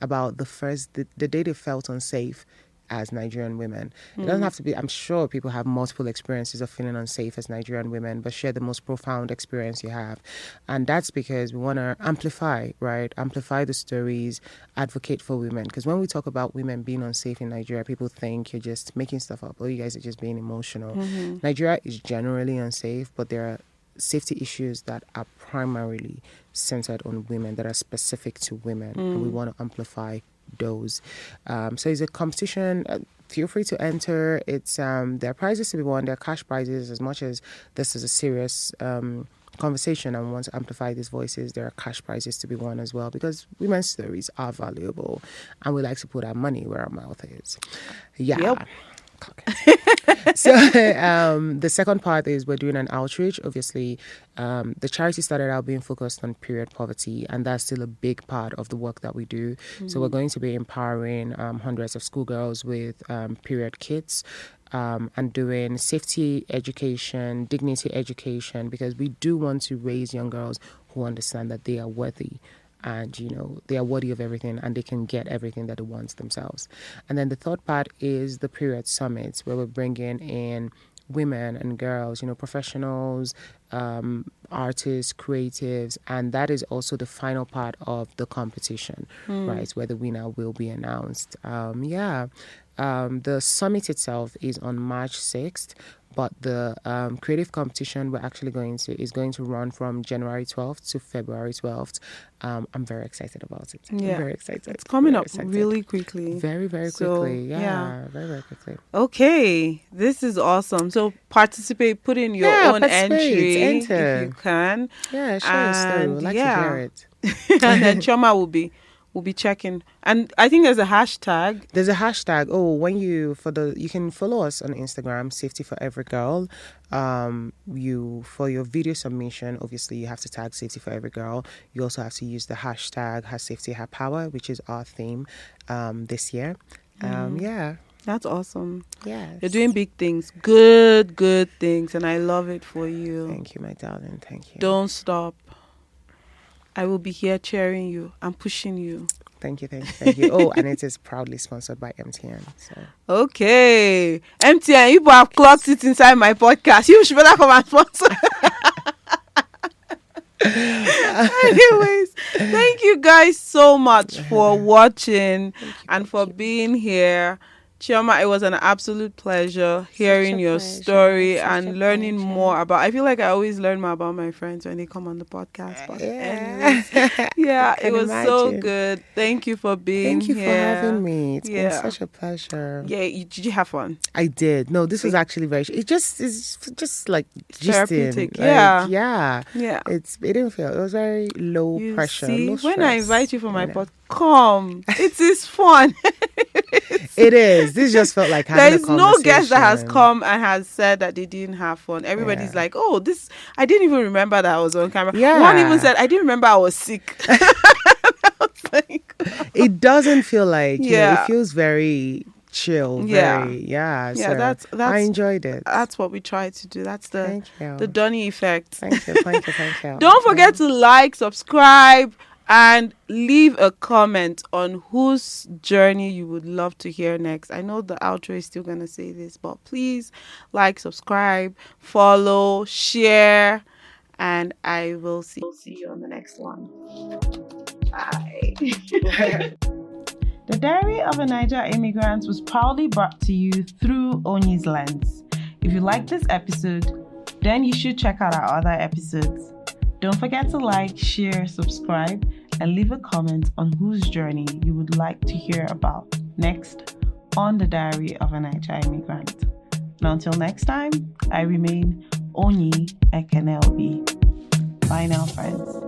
about the day they felt unsafe as Nigerian women. It doesn't have to be, I'm sure people have multiple experiences of feeling unsafe as Nigerian women, but share the most profound experience you have. And that's because we want to amplify the stories, advocate for women. Because when we talk about women being unsafe in Nigeria, people think you're just making stuff up, or you guys are just being emotional. Nigeria is generally unsafe, but there are safety issues that are primarily centered on women, that are specific to women, and we want to amplify those. So it's a competition. Feel free to enter. It's there are prizes to be won. There are cash prizes. As much as this is a serious conversation and we want to amplify these voices, there are cash prizes to be won as well, because women's stories are valuable and we like to put our money where our mouth is. So the second part is we're doing an outreach. Obviously, the charity started out being focused on period poverty, and that's still a big part of the work that we do. So we're going to be empowering hundreds of schoolgirls with period kits, and doing safety education, dignity education, because we do want to raise young girls who understand that they are worthy. And, you know, they are worthy of everything and they can get everything that they want themselves. And then the third part is the period summits, where we're bringing in women and girls, you know, professionals, artists, creatives, and that is also the final part of the competition, right, where the winner will be announced. The summit itself is on March 6th. But the creative competition is going to run from January 12th to February 12th. I'm very excited about it. Yeah. I'm very excited. It's coming up really quickly. Very, very quickly. Very, very quickly. Okay. This is awesome. So participate, put in your own entry if you can. Yeah, share your story. We'd like to hear it. And then Chioma will we'll be checking. And I think there's a hashtag. There's a hashtag. Oh, you can follow us on Instagram, Safety for Every Girl. For your video submission, obviously you have to tag Safety for Every Girl. You also have to use the hashtag #HasSafetyHaPower, which is our theme this year. Yeah. That's awesome. Yes. You're doing big things. Good things. And I love it for you. Thank you, my darling. Thank you. Don't stop. I will be here cheering you and pushing you. Thank you. Oh, and it is proudly sponsored by MTN. So. Okay. MTN, you have clocked it inside my podcast. You should better come and sponsor. Anyways, thank you guys so much for watching and for being here. Chioma, it was an absolute pleasure hearing your story and learning more about. I feel like I always learn more about my friends when they come on the podcast. But anyways, yeah, it was so good. Thank you for being here. Thank you for having me. It's been such a pleasure. Yeah, did you have fun? I did. No, this was actually very. It's just like therapeutic. Like, yeah. It didn't feel. It was very low pressure. See, low stress. when I invite you for my podcast, come. It is fun. It is. This just felt like having a conversation. There is no guest that has come and has said that they didn't have fun. Everybody's like, oh, this, I didn't even remember that I was on camera. Yeah. One even said, I didn't remember I was sick. It doesn't feel like, it feels very chill. Yeah. So that's I enjoyed it. That's what we try to do. That's the Donny effect. Thank you. Don't forget to like, subscribe, and leave a comment on whose journey you would love to hear next. I know the outro is still going to say this, but please like, subscribe, follow, share, and I will see you on the next one. Bye. The Diary of a Naija Immigrant was proudly brought to you through Onyi's Lens. If you like this episode, then you should check out our other episodes. Don't forget to like, share, subscribe, and leave a comment on whose journey you would like to hear about next on The Diary of a Naija Immigrant. And until next time, I remain Onyi Ekenelbi. Bye now, friends.